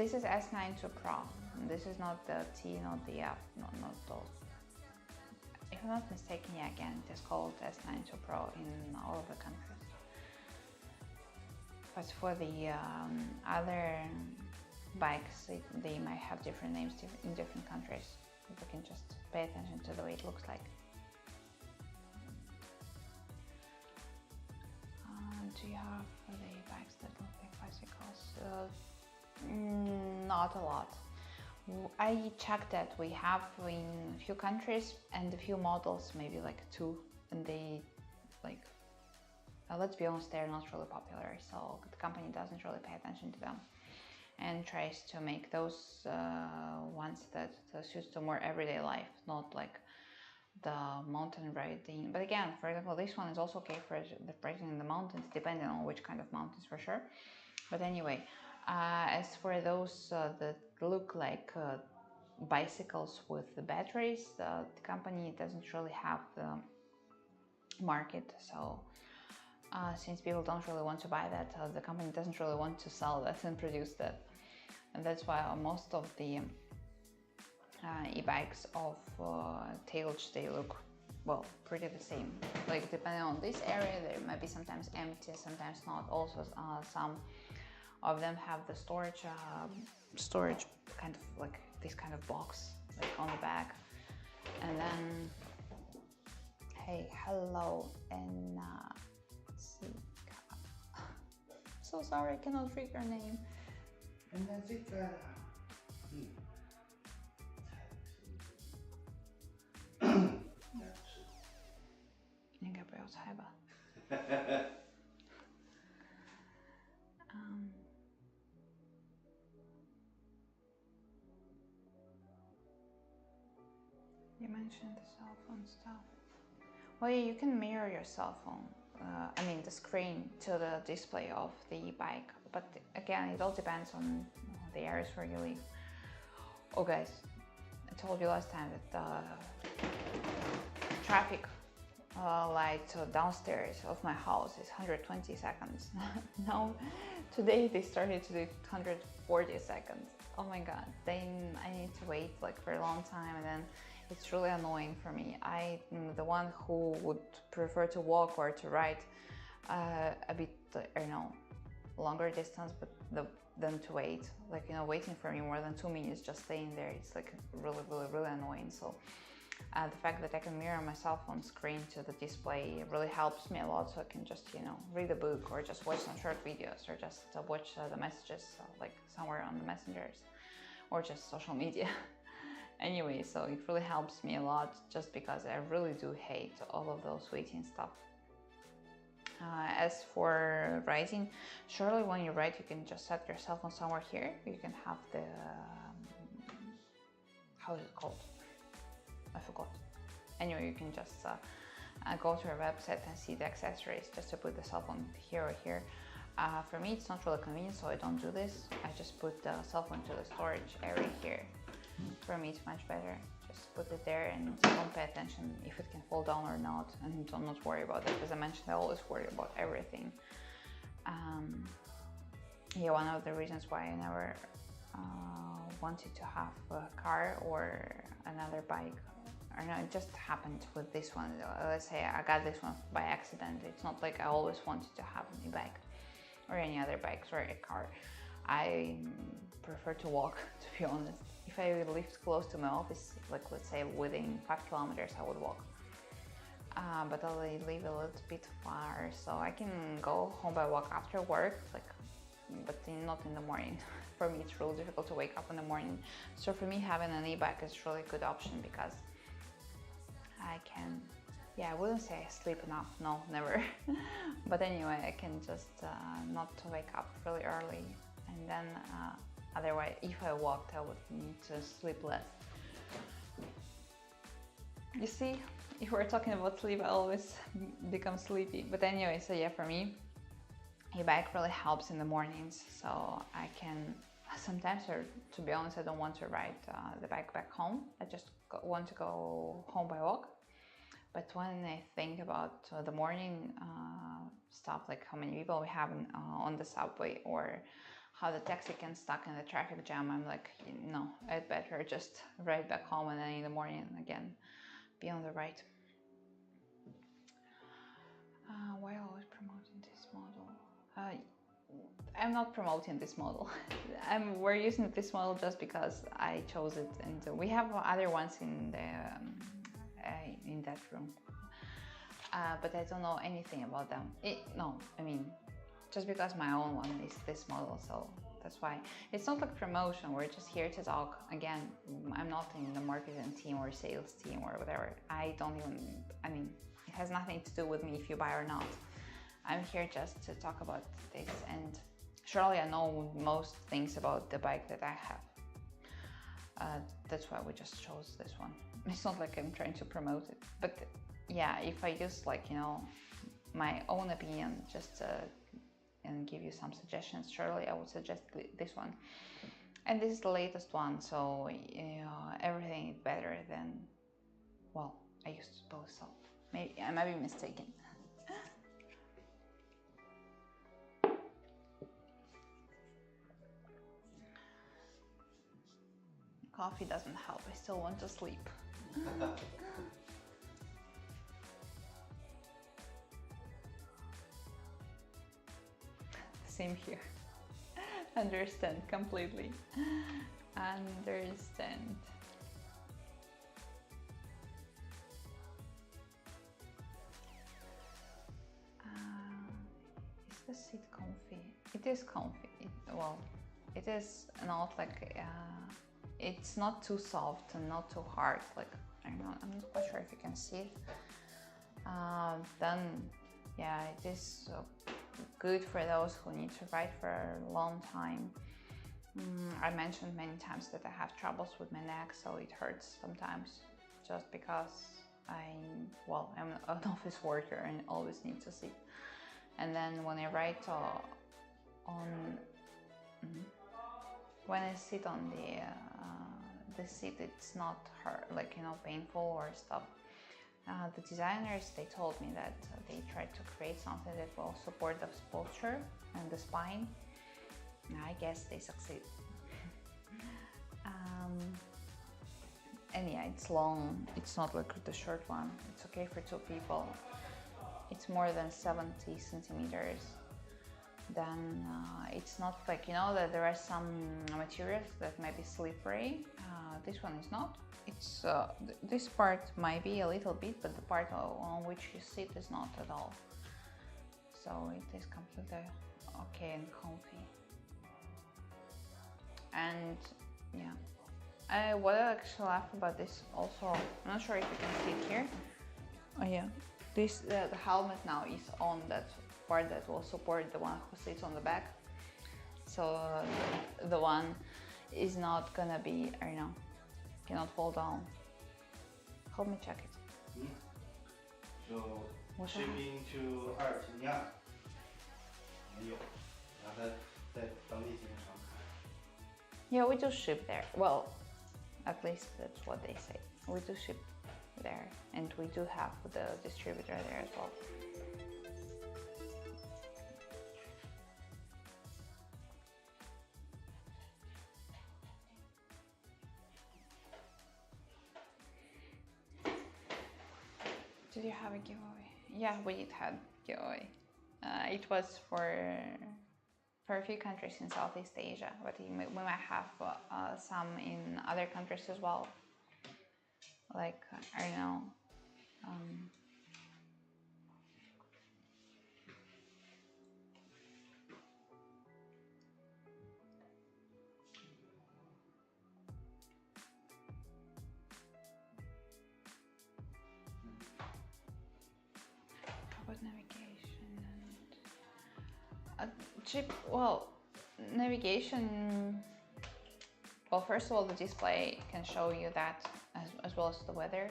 Speaker 1: this is S92 Pro. This is not the T, not the F, not those. If I'm not mistaken, yeah, again, it is called S92 Pro in all of the countries. But for the other bikes, they might have different names in different countries. We can just pay attention to the way it looks like. Do you have the bikes that look like bicycles? Not a lot. I checked that we have in a few countries and a few models, maybe like 2, and they like, let's be honest, they're not really popular, so the company doesn't really pay attention to them and tries to make those ones that suits to more everyday life, not like the mountain riding. But again, for example, this one is also okay for the riding in the mountains, depending on which kind of mountains, for sure. But anyway, as for those that look like bicycles with the batteries, the company doesn't really have the market. So since people don't really want to buy that, the company doesn't really want to sell that and produce that. And that's why most of the e-bikes of TAILG, they look, well, pretty the same. Like, depending on this area, there might be sometimes empty, sometimes not. Also, some of them have the storage kind of like this kind of box, like on the back. And then, hey, hello, and so sorry, I cannot read your name.
Speaker 2: And that's it.
Speaker 1: 应该不要猜吧。You mentioned the cell phone stuff. Well, yeah, you can mirror your cell phone, I mean the screen, to the display of the bike. But again, it all depends on the areas where you live. Oh guys, I told you last time that the traffic light downstairs of my house is 120 seconds. Now, today they started to do 140 seconds. Oh my god, then I need to wait like for a long time, and then it's really annoying for me. I'm the one who would prefer to walk or to ride a bit, I know, longer distance, but than to wait. Like, you know, waiting for me more than 2 minutes just staying there, it's like really annoying. So the fact that I can mirror my cell phone screen to the display really helps me a lot, so I can just, you know, read a book or just watch some short videos or just watch the messages like somewhere on the messengers or just social media. Anyway, so it really helps me a lot, just because I really do hate all of those waiting stuff. As for writing, surely when you write, you can just set your cell phone somewhere here. You can have the how is it called? I forgot. Anyway, you can just go to our website and see the accessories just to put the cell phone here or here. For me, it's not really convenient, so I don't do this. I just put the cell phone to the storage area here. For me, it's much better. Just put it there and don't pay attention if it can fall down or not, and don't not worry about it. As I mentioned, I always worry about everything. Yeah, one of the reasons why I never wanted to have a car or another bike, I know it just happened with this one. Let's say I got this one by accident. It's not like I always wanted to have a bike or any other bikes or a car. I prefer to walk, to be honest. If I lived close to my office, like let's say within 5 kilometers, I would walk. But I live a little bit far, so I can go home by walk after work, like, but not in the morning. For me, it's really difficult to wake up in the morning. So for me, having an e-bike is really a good option, because I can, yeah, I wouldn't say I sleep enough, no, never. But anyway, I can just not to wake up really early, and then otherwise, if I walked, I would need to sleep less. You see, if we're talking about sleep, I always become sleepy. But anyway, so yeah, for me, e-bike really helps in the mornings. So I can sometimes, or to be honest, I don't want to ride the bike back home. I just want to go home by walk. But when I think about the morning stuff, like how many people we have on the subway, or how the taxi can stuck in the traffic jam. I'm like, no, I'd better just ride back home and then in the morning again be on the right. Why always promoting this model? I'm not promoting this model. We're using this model just because I chose it, and we have other ones in that room. But I don't know anything about them. No, I mean, just because my own one is this model, so that's why. It's not like promotion, we're just here to talk. Again, I'm not in the marketing team or sales team or whatever. I mean, it has nothing to do with me if you buy or not. I'm here just to talk about this, and surely I know most things about the bike that I have. That's why we just chose this one. It's not like I'm trying to promote it, but yeah, if I use like, you know, my own opinion just and give you some suggestions, surely I would suggest this one. And this is the latest one, so everything is better than, well, I used to suppose so. Maybe I might be mistaken. Coffee doesn't help, I still want to sleep. Same here. Understand completely. Understand. Is the seat comfy? It is comfy. Well, it is not like it's not too soft and not too hard. Like I'm not quite sure if you can see it. Then yeah, it is good for those who need to ride for a long time. I mentioned many times that I have troubles with my neck, so it hurts sometimes just because I'm an office worker and always need to sit. And then when I ride when I sit on the seat, it's not hurt, like, you know, painful or stuff. The designers, they told me that they tried to create something that will support the posture and the spine. I guess they succeed. And yeah, it's long. It's not like the short one. It's okay for two people. It's more than 70 centimeters. Then it's not like, you know, that there are some materials that might be slippery. This one is not. It's this part might be a little bit, but the part on which you sit is not at all. So it is completely okay and comfy. And yeah, what I actually laugh about this also, I'm not sure if you can see it here. Oh yeah, this the helmet now is on that part that will support the one who sits on the back. So the one is not gonna be, I don't know, cannot fall down. Help me check it.
Speaker 2: So shipping to 阿尔及利亚没有，然后他在当地经常开。
Speaker 1: Yeah, we do ship there. Well, at least that's what they say. We do ship there, and we do have the distributor there as well. Did you have a giveaway? Yeah, we did have giveaway. It was for a few countries in Southeast Asia, but we might have some in other countries as well. Like, I don't know. How about navigation and well, navigation. Well, first of all, the display can show you that as well as the weather.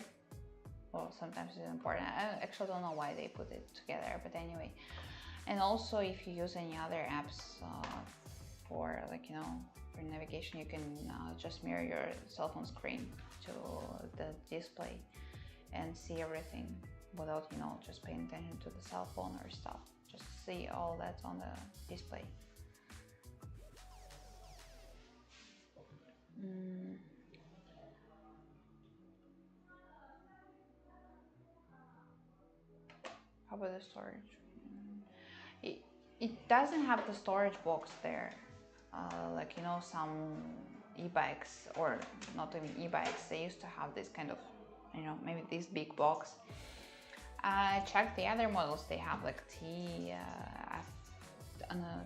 Speaker 1: Well, sometimes it's important. I actually don't know why they put it together, but anyway. And also, if you use any other apps for, like, you know, for navigation, you can just mirror your cell phone screen to the display and see everything without, you know, just paying attention to the cell phone or stuff. Just see all that on the display. about the storage. It doesn't have the storage box there. Like, you know, some e-bikes, or not even e-bikes, they used to have this kind of, you know, maybe this big box. Check the other models. They have like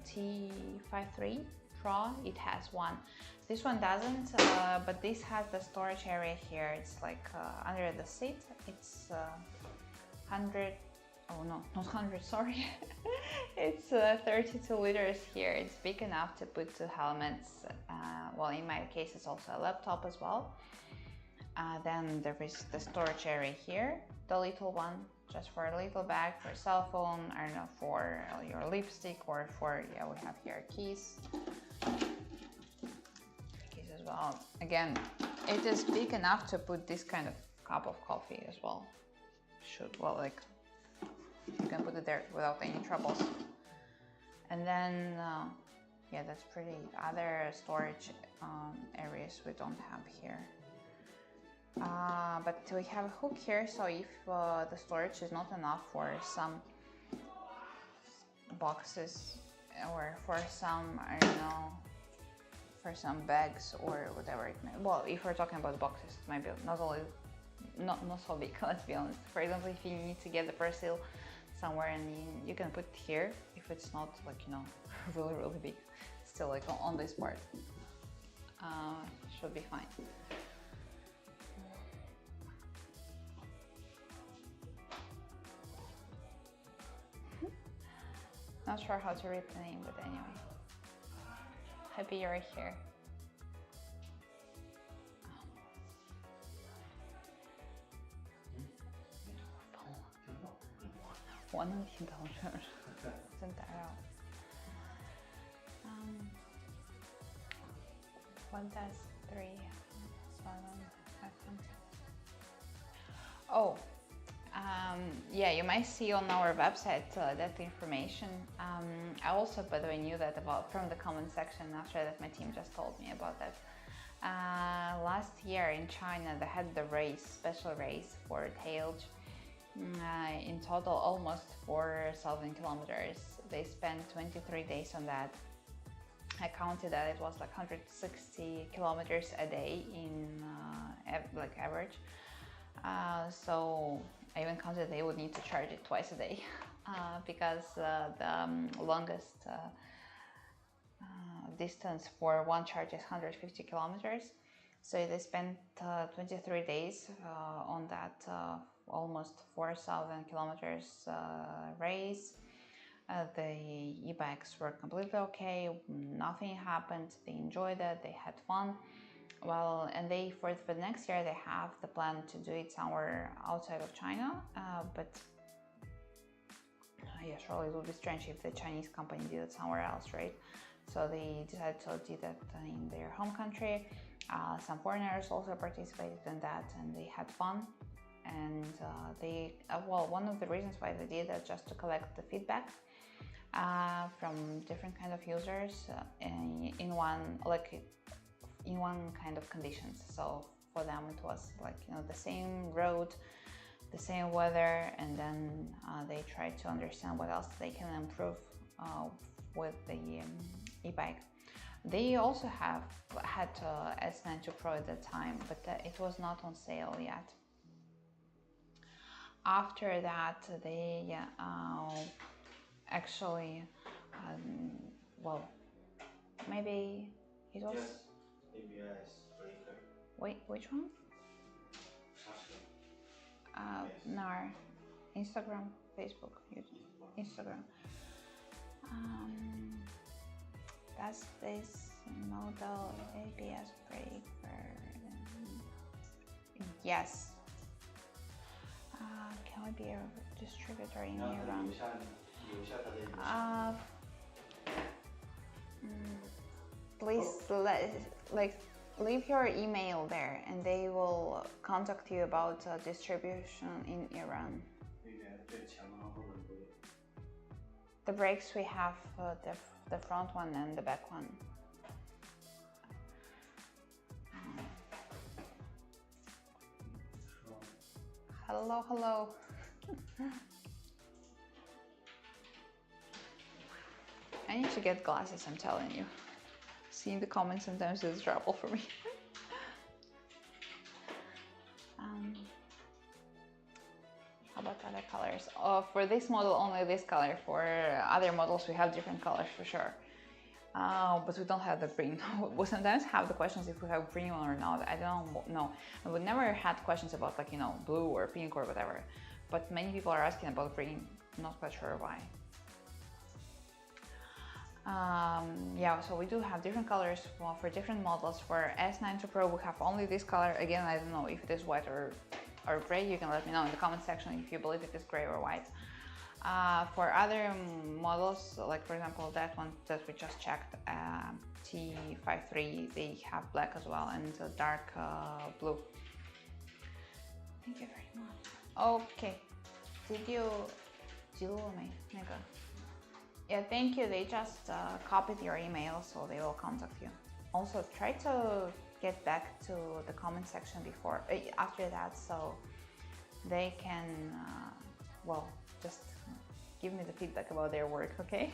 Speaker 1: T53 Pro. It has one. This one doesn't, but this has the storage area here. It's like under the seat. It's 100. Oh no, not 100. Sorry. It's 32 liters here. It's big enough to put 2 helmets. Well, in my case, it's also a laptop as well. Then there is the storage area here, the little one, just for a little bag, for a cell phone, I don't know, for your lipstick, or for, yeah, we have here keys. Keys as well. Again, it is big enough to put this kind of cup of coffee as well. Should, well, like, you can put it there without any troubles. And then, yeah, that's pretty. Other storage areas we don't have here. But we have a hook here, so if the storage is not enough for some boxes, or for some, I don't know, for some bags or whatever it may. Well, if we're talking about boxes, it might be not so big, let's be honest. For example, if you need to get the persil somewhere, and you can put it here, if it's not, like, you know, really big, still, like, on this part, should be fine. Not sure how to read the name, but anyway. Happy you're here.我能听到是不是？真打扰。What does 3 happen? Oh. Yeah, you might see on our website that information. I also, by the way, knew that from the comment section after that. My team just told me about that. Last year in China, they had the special race for TAILG. In total, almost 4,000 kilometers. They spent 23 days on that. I counted that it was like 160 kilometers a day in like average. So I even counted they would need to charge it twice a day because the longest distance for one charge is 150 kilometers. So they spent 23 days on that almost 4,000 kilometers race. The e-bikes were completely okay, nothing happened, they enjoyed it, they had fun. Well, and they for the next year they have the plan to do it somewhere outside of China, but yeah, surely it would be strange if the Chinese company did it somewhere else, right? So they decided to do that in their home country. Some foreigners also participated in that, and they had fun. And they, well, one of the reasons why they did that, just to collect the feedback from different kind of users in one kind of conditions. So for them it was like, you know, the same road, the same weather, and then they try to understand what else they can improve with the e-bike. They also had S92 Pro at the time, but it was not on sale yet. After that, they actually, well, maybe it was.
Speaker 2: Yes, ABS breaker.
Speaker 1: Wait, which one? No, Instagram, Facebook, YouTube, Instagram. That's this model ABS breaker. Yes. Can we be a distributor in Iran? Please leave your email there, and they will contact you about distribution in Iran. The brakes we have the front one and the back one. Hello. I need to get glasses, I'm telling you. Seeing the comments sometimes is trouble for me. How about other colors? For this model, only this color. For other models, we have different colors for sure. But we don't have the green. We sometimes have the questions if we have green one or not. I don't know. We never had questions about like, you know, blue or pink or whatever. But many people are asking about green. I'm not quite sure why. Yeah, so we do have different colors for different models. For S92 Pro, we have only this color. Again, I don't know if it is white or gray. You can let me know in the comment section if you believe it is gray or white. For other models, like for example that one that we just checked, T53, they have black as well and dark blue. Thank you very much. Okay, did you me? Yeah, thank you. They just copied your email, so they will contact you. Also, try to get back to the comment section before, after that, so they can, well, just give me the feedback about their work, okay?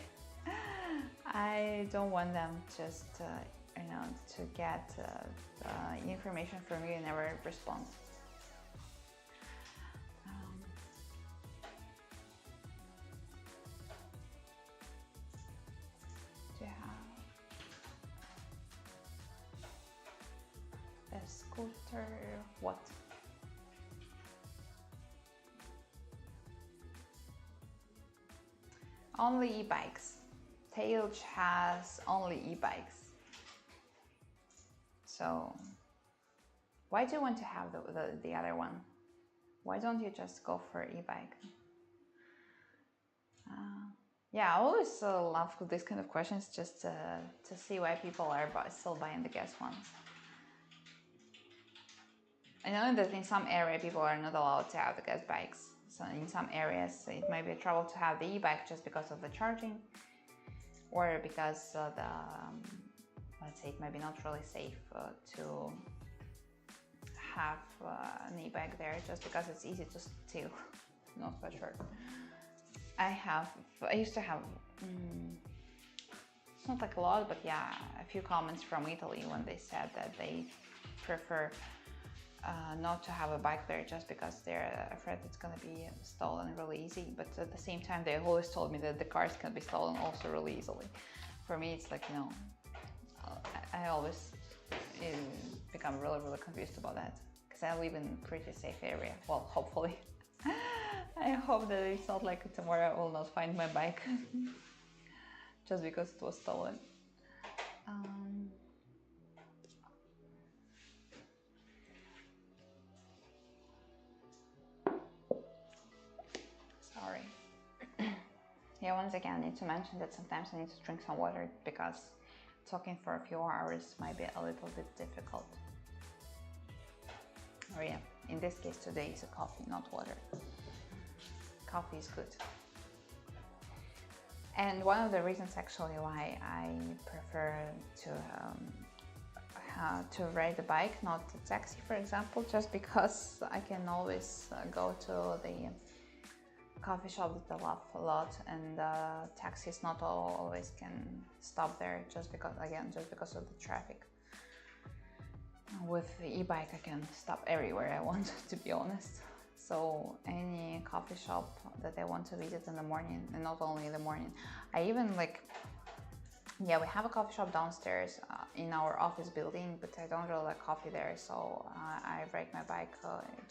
Speaker 1: I don't want them just, you know, to get information from you and never respond. Scooter, what? Only e-bikes. TAILG has only e-bikes. So why do you want to have the other one? Why don't you just go for e-bike? Yeah, I always love these kind of questions just to see why people are still buying the gas ones. I know that in some areas people are not allowed to have the gas bikes. So in some areas it might be trouble to have the e-bike just because of the charging, or because let's say it might be not really safe to have an e-bike there just because it's easy to steal. Not quite sure. I used to have, it's not like a lot, but yeah, a few comments from Italy when they said that they prefer not to have a bike there just because they're afraid it's going to be stolen really easy. But at the same time, they always told me that the cars can be stolen also really easily. For me, it's like, you know, I always become really confused about that because I live in a pretty safe area. Well, hopefully. I hope that it's not like tomorrow I will not find my bike just because it was stolen. Sorry. Yeah, once again, I need to mention that sometimes I need to drink some water because talking for a few hours might be a little bit difficult. Oh yeah, in this case today is a coffee, not water. Coffee is good. And one of the reasons actually why I prefer to ride the bike, not the taxi, for example, just because I can always go to the coffee shop that I love a lot, and taxis not always can stop there just because of the traffic. With the e-bike I can stop everywhere I want, to be honest. So any coffee shop that I want to visit in the morning, and not only in the morning, I even like, yeah, we have a coffee shop downstairs in our office building, but I don't really like coffee there, so I ride my bike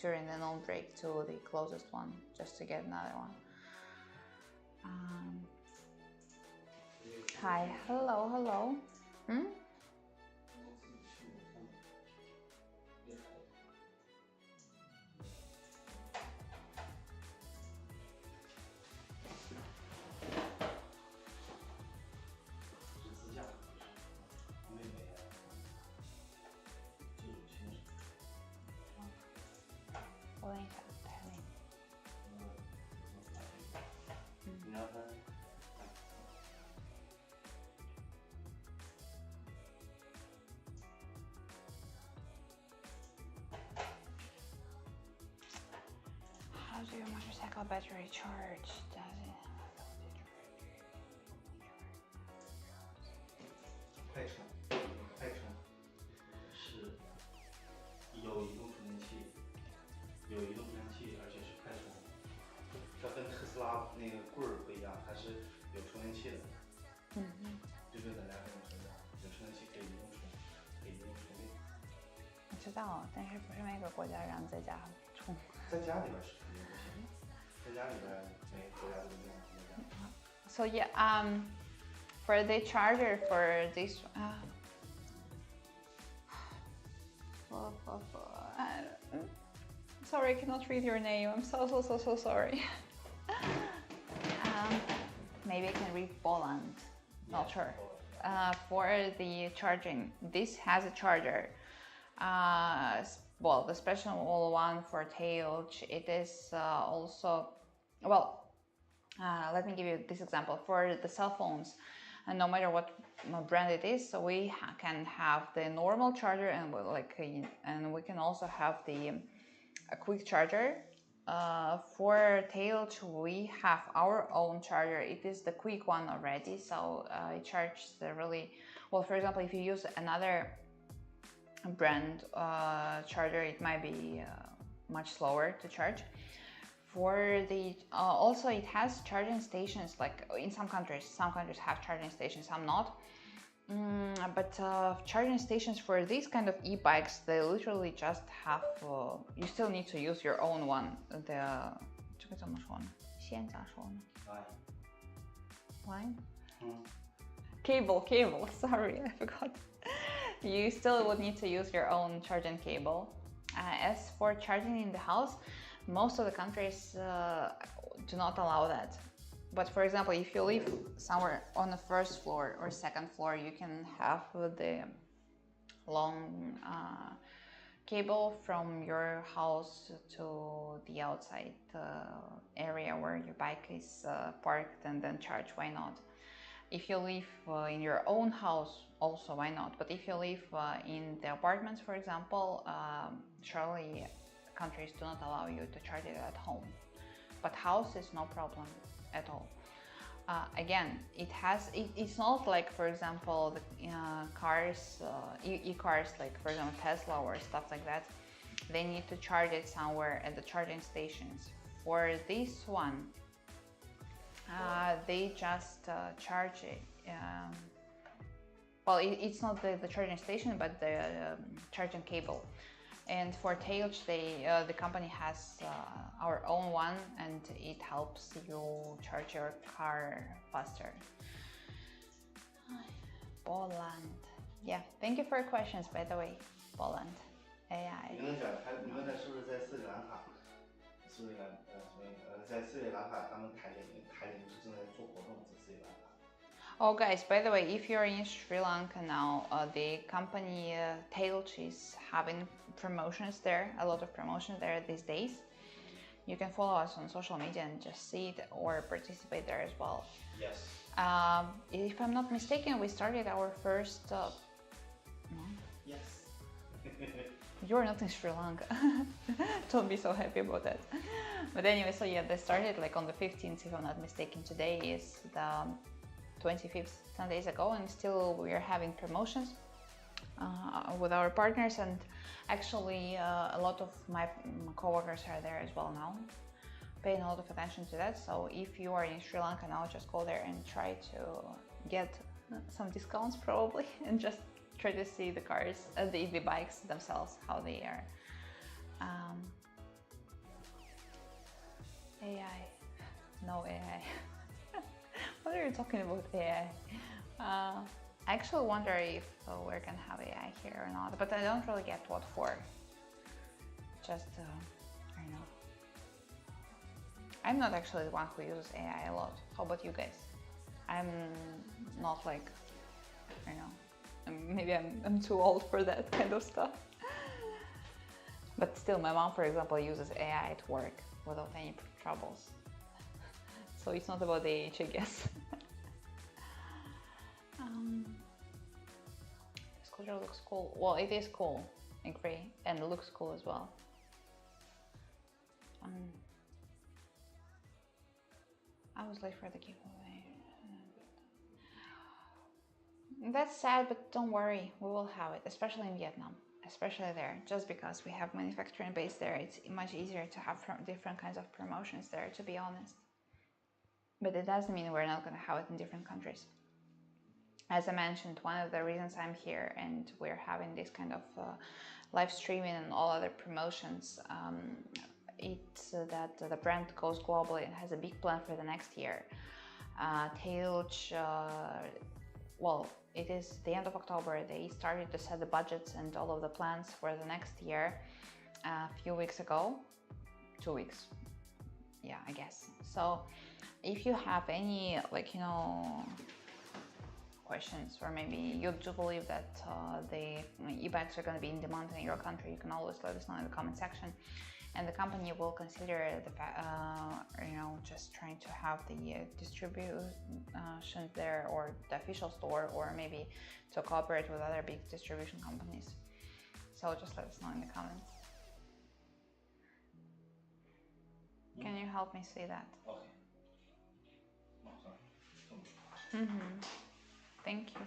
Speaker 1: during the noon break to the closest one just to get another one. Hi, hello. How do your motorcycle battery charge? Does it?
Speaker 2: 那个棍儿不一样，它是有充电器的，就跟咱家这种车一样，有充电器可以移动充电。
Speaker 1: 我知道，但是不是每个国家让在家充。
Speaker 2: 在家里边是肯定不行，在家里边每个国家都不用在家。
Speaker 1: So yeah, for the charger for this, sorry, I cannot read your name. I'm so sorry. Maybe I can read Poland. Not sure. For the charging, this has a charger. Well, the special one for TAILG, it is also, well, let me give you this example. For the cell phones, and no matter what brand it is, so we can have the normal charger, and and we can also have the a quick charger. For TAILG, we have our own charger. It is the quick one already, so it charges really well. For example, if you use another brand charger, it might be much slower to charge. For the also it has charging stations, like in some countries have charging stations, some not. But charging stations for these kind of e-bikes, they literally just have you still need to use your own one. The 这个怎么说呢？线咋说呢？ Line? Cable, sorry, I forgot. You still would need to use your own charging cable. As for charging in the house, most of the countries do not allow that. But for example, if you live somewhere on the first floor or second floor, you can have the long cable from your house to the outside area where your bike is parked, and then charge. Why not? If you live in your own house, also why not? But if you live in the apartments, for example, surely countries do not allow you to charge it at home. But house is no problem at all. Again, it's not like, for example, the cars, e-cars, like for example Tesla or stuff like that. They need to charge it somewhere at the charging stations. For this one, they just charge it. Well, it's not the charging station, but the charging cable. And for TAILG, the company has our own one, and it helps you charge your car faster. Poland. Yeah, thank you for your questions, by the way. Poland. AI.
Speaker 2: 你们在是不是在斯里兰卡？在斯里兰卡，他们台联不是正在做活动，在斯里兰卡。
Speaker 1: Oh guys, by the way, if you're in Sri Lanka now, the company TAILG is having promotions there, a lot of promotions there these days. You can follow us on social media and just see it or participate there as well.
Speaker 2: Yes.
Speaker 1: If I'm not mistaken, we started our first... No?
Speaker 2: Yes.
Speaker 1: You're not in Sri Lanka. Don't be so happy about that. But anyway, so yeah, they started like on the 15th, if I'm not mistaken. Today is the 25th, 10 days ago, and still we are having promotions with our partners, and actually a lot of my co-workers are there as well now, paying a lot of attention to that. So if you are in Sri Lanka now, just go there and try to get some discounts probably, and just try to see the cars, the bikes themselves, how they are. AI, no AI. What are you talking about AI? I actually wonder if we're gonna have AI here or not, but I don't really get what for. Just, I don't know. I'm not actually the one who uses AI a lot. How about you guys? I'm not like, I don't know, maybe I'm too old for that kind of stuff. But still, my mom, for example, uses AI at work without any troubles. So it's not about the age, I guess. The scooter looks cool. Well, it is cool, I agree, and it looks cool as well. I was late for the giveaway. That's sad, but don't worry, we will have it, especially in Vietnam. Especially there, just because we have manufacturing base there, it's much easier to have different kinds of promotions there, to be honest. but it doesn't mean we're not going to have it in different countries. As I mentioned, one of the reasons I'm here and we're having this kind of live streaming and all other promotions, it's that the brand goes global and has a big plan for the next year. TAILG, well, it is the end of October. They started to set the budgets and all of the plans for the next year a few weeks ago. 2 weeks, yeah, I guess. So if you have any, like, questions, or maybe you do believe that the e-bikes are going to be in demand in your country, you can always let us know in the comment section, and the company will consider the just trying to have the distribution there, or the official store, or maybe to cooperate with other big distribution companies. So just let us know in the comments. Can you help me see that?
Speaker 2: Okay.
Speaker 1: Thank you.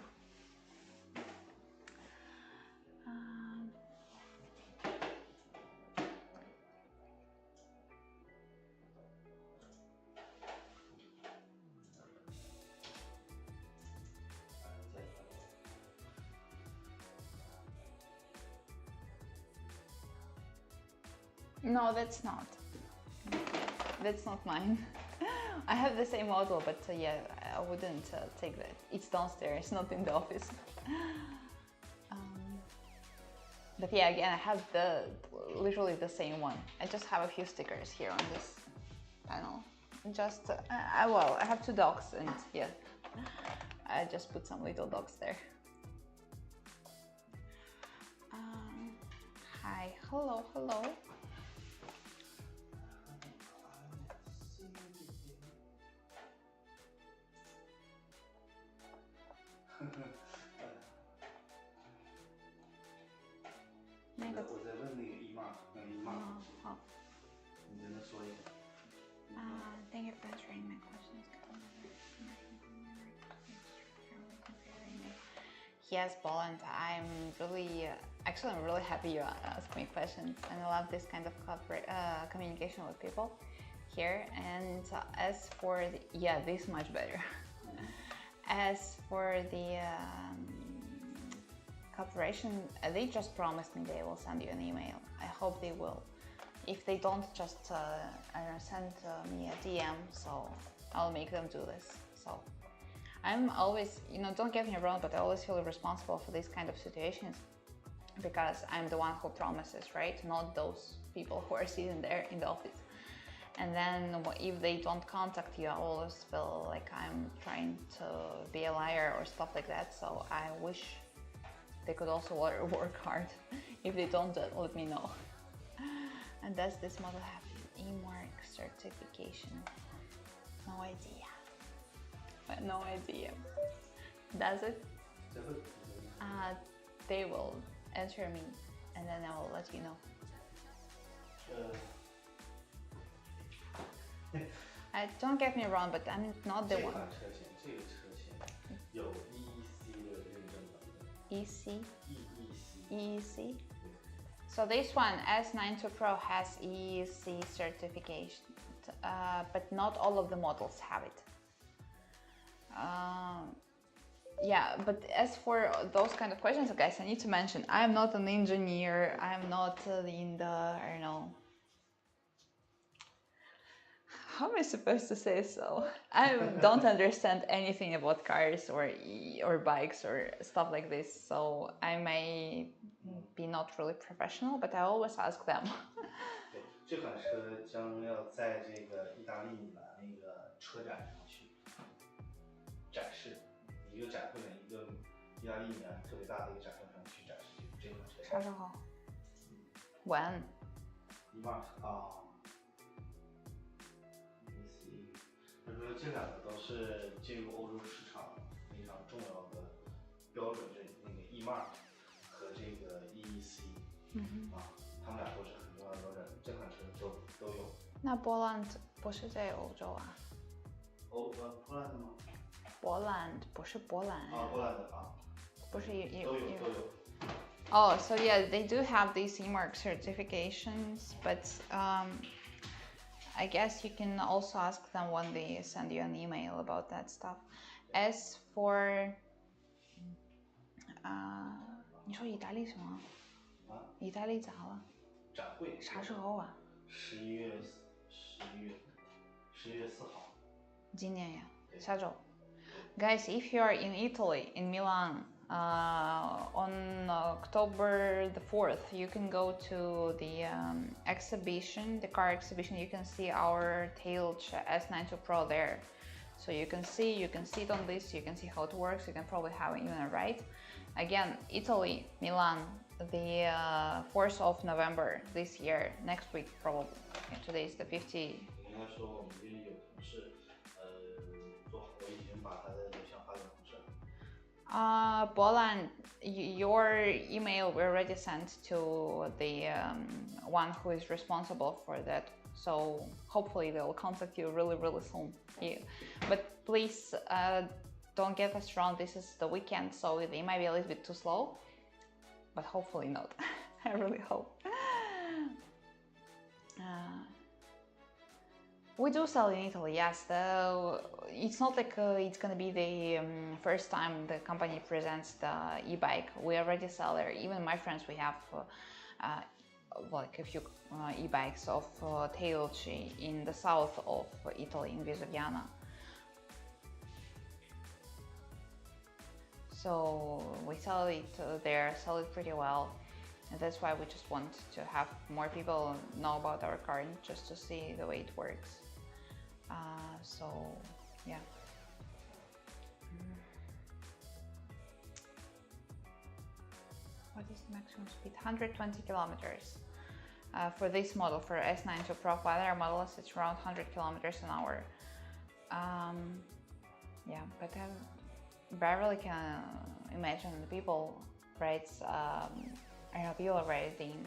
Speaker 1: No, that's not. That's not mine. I have the same model, but yeah, I wouldn't take that. It's downstairs, not in the office. But yeah, again, I have literally the same one. I just have a few stickers here on this panel. Just, well, I have 2 dogs, and yeah, I just put some little dogs there. Hi, hello.
Speaker 2: 我在问那个姨妈，好，你跟他说一下。
Speaker 1: Thank you for answering my questions. Yes, Poland. I'm really happy you asked me questions, and I love this kind of communication with people here. And as for this much better. As for the cooperation, they just promised me they will send you an email. I hope they will. If they don't, just send me a DM, so I'll make them do this. So I'm always, don't get me wrong, but I always feel responsible for these kind of situations because I'm the one who promises, right? Not those people who are sitting there in the office. And then if they don't contact you, I always feel like I'm trying to be a liar or stuff like that. So I wish they could also work hard. If they don't, let me know. And does this model have E-mark certification? No idea. No idea. Does it? They will answer me, and then I will let you know. Don't get me wrong, but I'm not the one. EC? EEC? So this one, S92 Pro, has EEC certification, but not all of the models have it. Yeah, but as for those kind of questions, guys, I need to mention, I'm not an engineer, I'm not in the, I don't know, how am I supposed to say so? I don't understand anything about cars or bikes or stuff like this, so I may be not really professional, but I always ask them.
Speaker 2: 这款车将要在这个意大利米兰那个车展上去展示，一个展会的一个意大利米兰特别大的一个展会上去展示这款车。
Speaker 1: 啥时候 ？When？
Speaker 2: 就是说这两个都是进入欧洲市场非常重要的标准，这那个 E-mark 和这个 EEC， 他们俩都是很重要的标准，这款车都有。
Speaker 1: 那波兰不是在欧洲啊？
Speaker 2: 波兰的吗？
Speaker 1: 波兰不是波兰啊？
Speaker 2: 波兰的啊，
Speaker 1: 不是也
Speaker 2: 都有。
Speaker 1: Oh, so yeah, they do have these E-mark certifications, but I guess you can also ask them when they send you an email about that stuff. As for 你说意大利什么？意大利咋了？
Speaker 2: 展会
Speaker 1: 啥时候啊
Speaker 2: ？11月4号。
Speaker 1: 今年呀，下周。Guys, if you are in Italy, in Milan, on October the 4th, you can go to the exhibition, the car exhibition. You can see our TAILG S92 Pro there. So you can sit on this, you can see how it works, you can probably have even a ride. Again, Italy, Milan, the 4th of November this year, next week probably. Okay, today is the 50.
Speaker 2: 应该说我们这里有同事，做好，我已经把他的邮箱发给同事了。
Speaker 1: Bolan, your email we already sent to the one who is responsible for that. So hopefully they'll contact you really soon. Yeah. But please don't get us wrong. This is the weekend, so they might be a little bit too slow. But hopefully not. I really hope. We do sell in Italy, yes. It's not like it's gonna be the first time the company presents the e-bike. We already sell there. Even my friends, we have like a few e-bikes of TAILG in the south of Italy, in Vesuviana. So we sell it there, sell it pretty well. And that's why we just want to have more people know about our car and just to see the way it works. So yeah. What is the maximum speed? 120 kilometers. For this model, for S92 Pro, for other models, it's around 100 kilometers an hour. Yeah, but I barely can imagine the people rides. I know people riding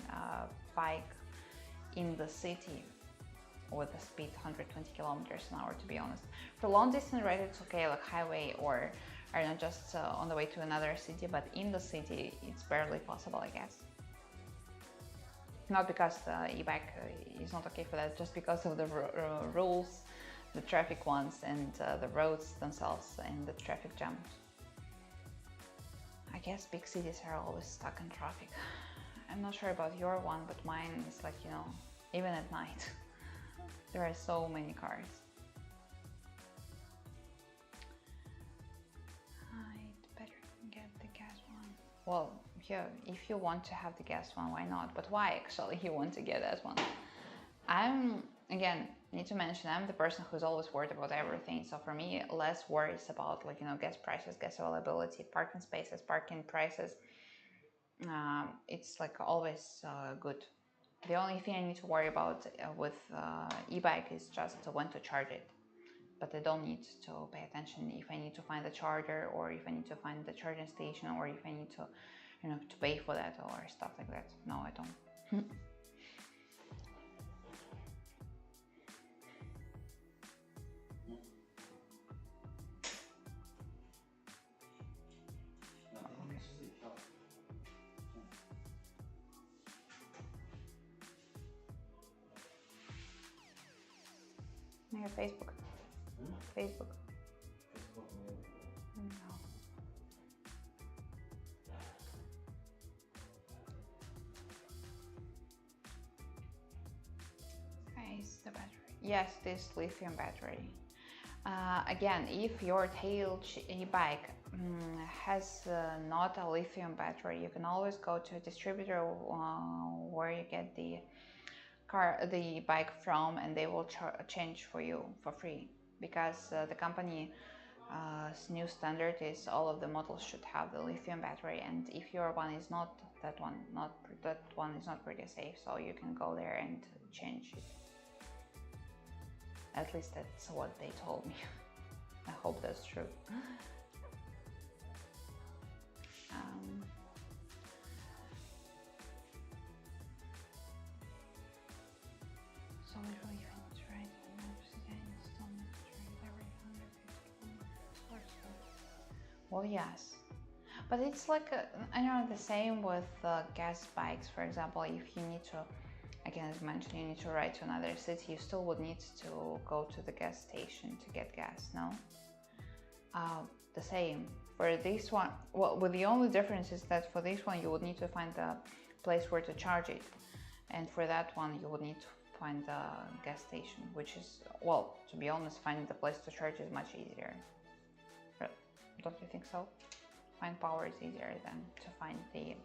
Speaker 1: bike in the city with a speed 120 kilometers an hour, to be honest. For long distance ride, it's okay, like highway or I don't know, just on the way to another city, but in the city, it's barely possible, I guess. Not because the e-bike is not okay for that, just because of the rules, the traffic ones, and the roads themselves, and the traffic jams. I guess big cities are always stuck in traffic. I'm not sure about your one, but mine is like, you know, even at night, there are so many cars. I'd better get the gas one. Well, yeah, if you want to have the gas one, why not? But why actually you want to get that one? Again, need to mention, I'm the person who's always worried about everything. So for me, less worries about like, you know, gas prices, gas availability, parking spaces, parking prices. It's like always good. The only thing I need to worry about with e-bike is just when to charge it. But I don't need to pay attention if I need to find a charger, or if I need to find the charging station, or if I need to, you know, to pay for that or stuff like that. No, I don't. Facebook. Facebook. No. Is the battery? Yes, this lithium battery. Again, if your TAILG e-bike has not a lithium battery, you can always go to a distributor where you get the bike from, and they will change for you for free, because the company's new standard is all of the models should have the lithium battery, and if your one is not, that one is not pretty safe, so you can go there and change it. At least that's what they told me. I hope that's true. Well, yes, but it's like I know the same with gas bikes. For example, if you need to again, as mentioned, you need to ride to another city, you still would need to go to the gas station to get gas, no? The same for this one. Well, with the only difference is that for this one you would need to find a place where to charge it, and for that one you would need to find a gas station, which is, well, to be honest, finding the place to charge is much easier. Don't you think so? Find power is easier than to find the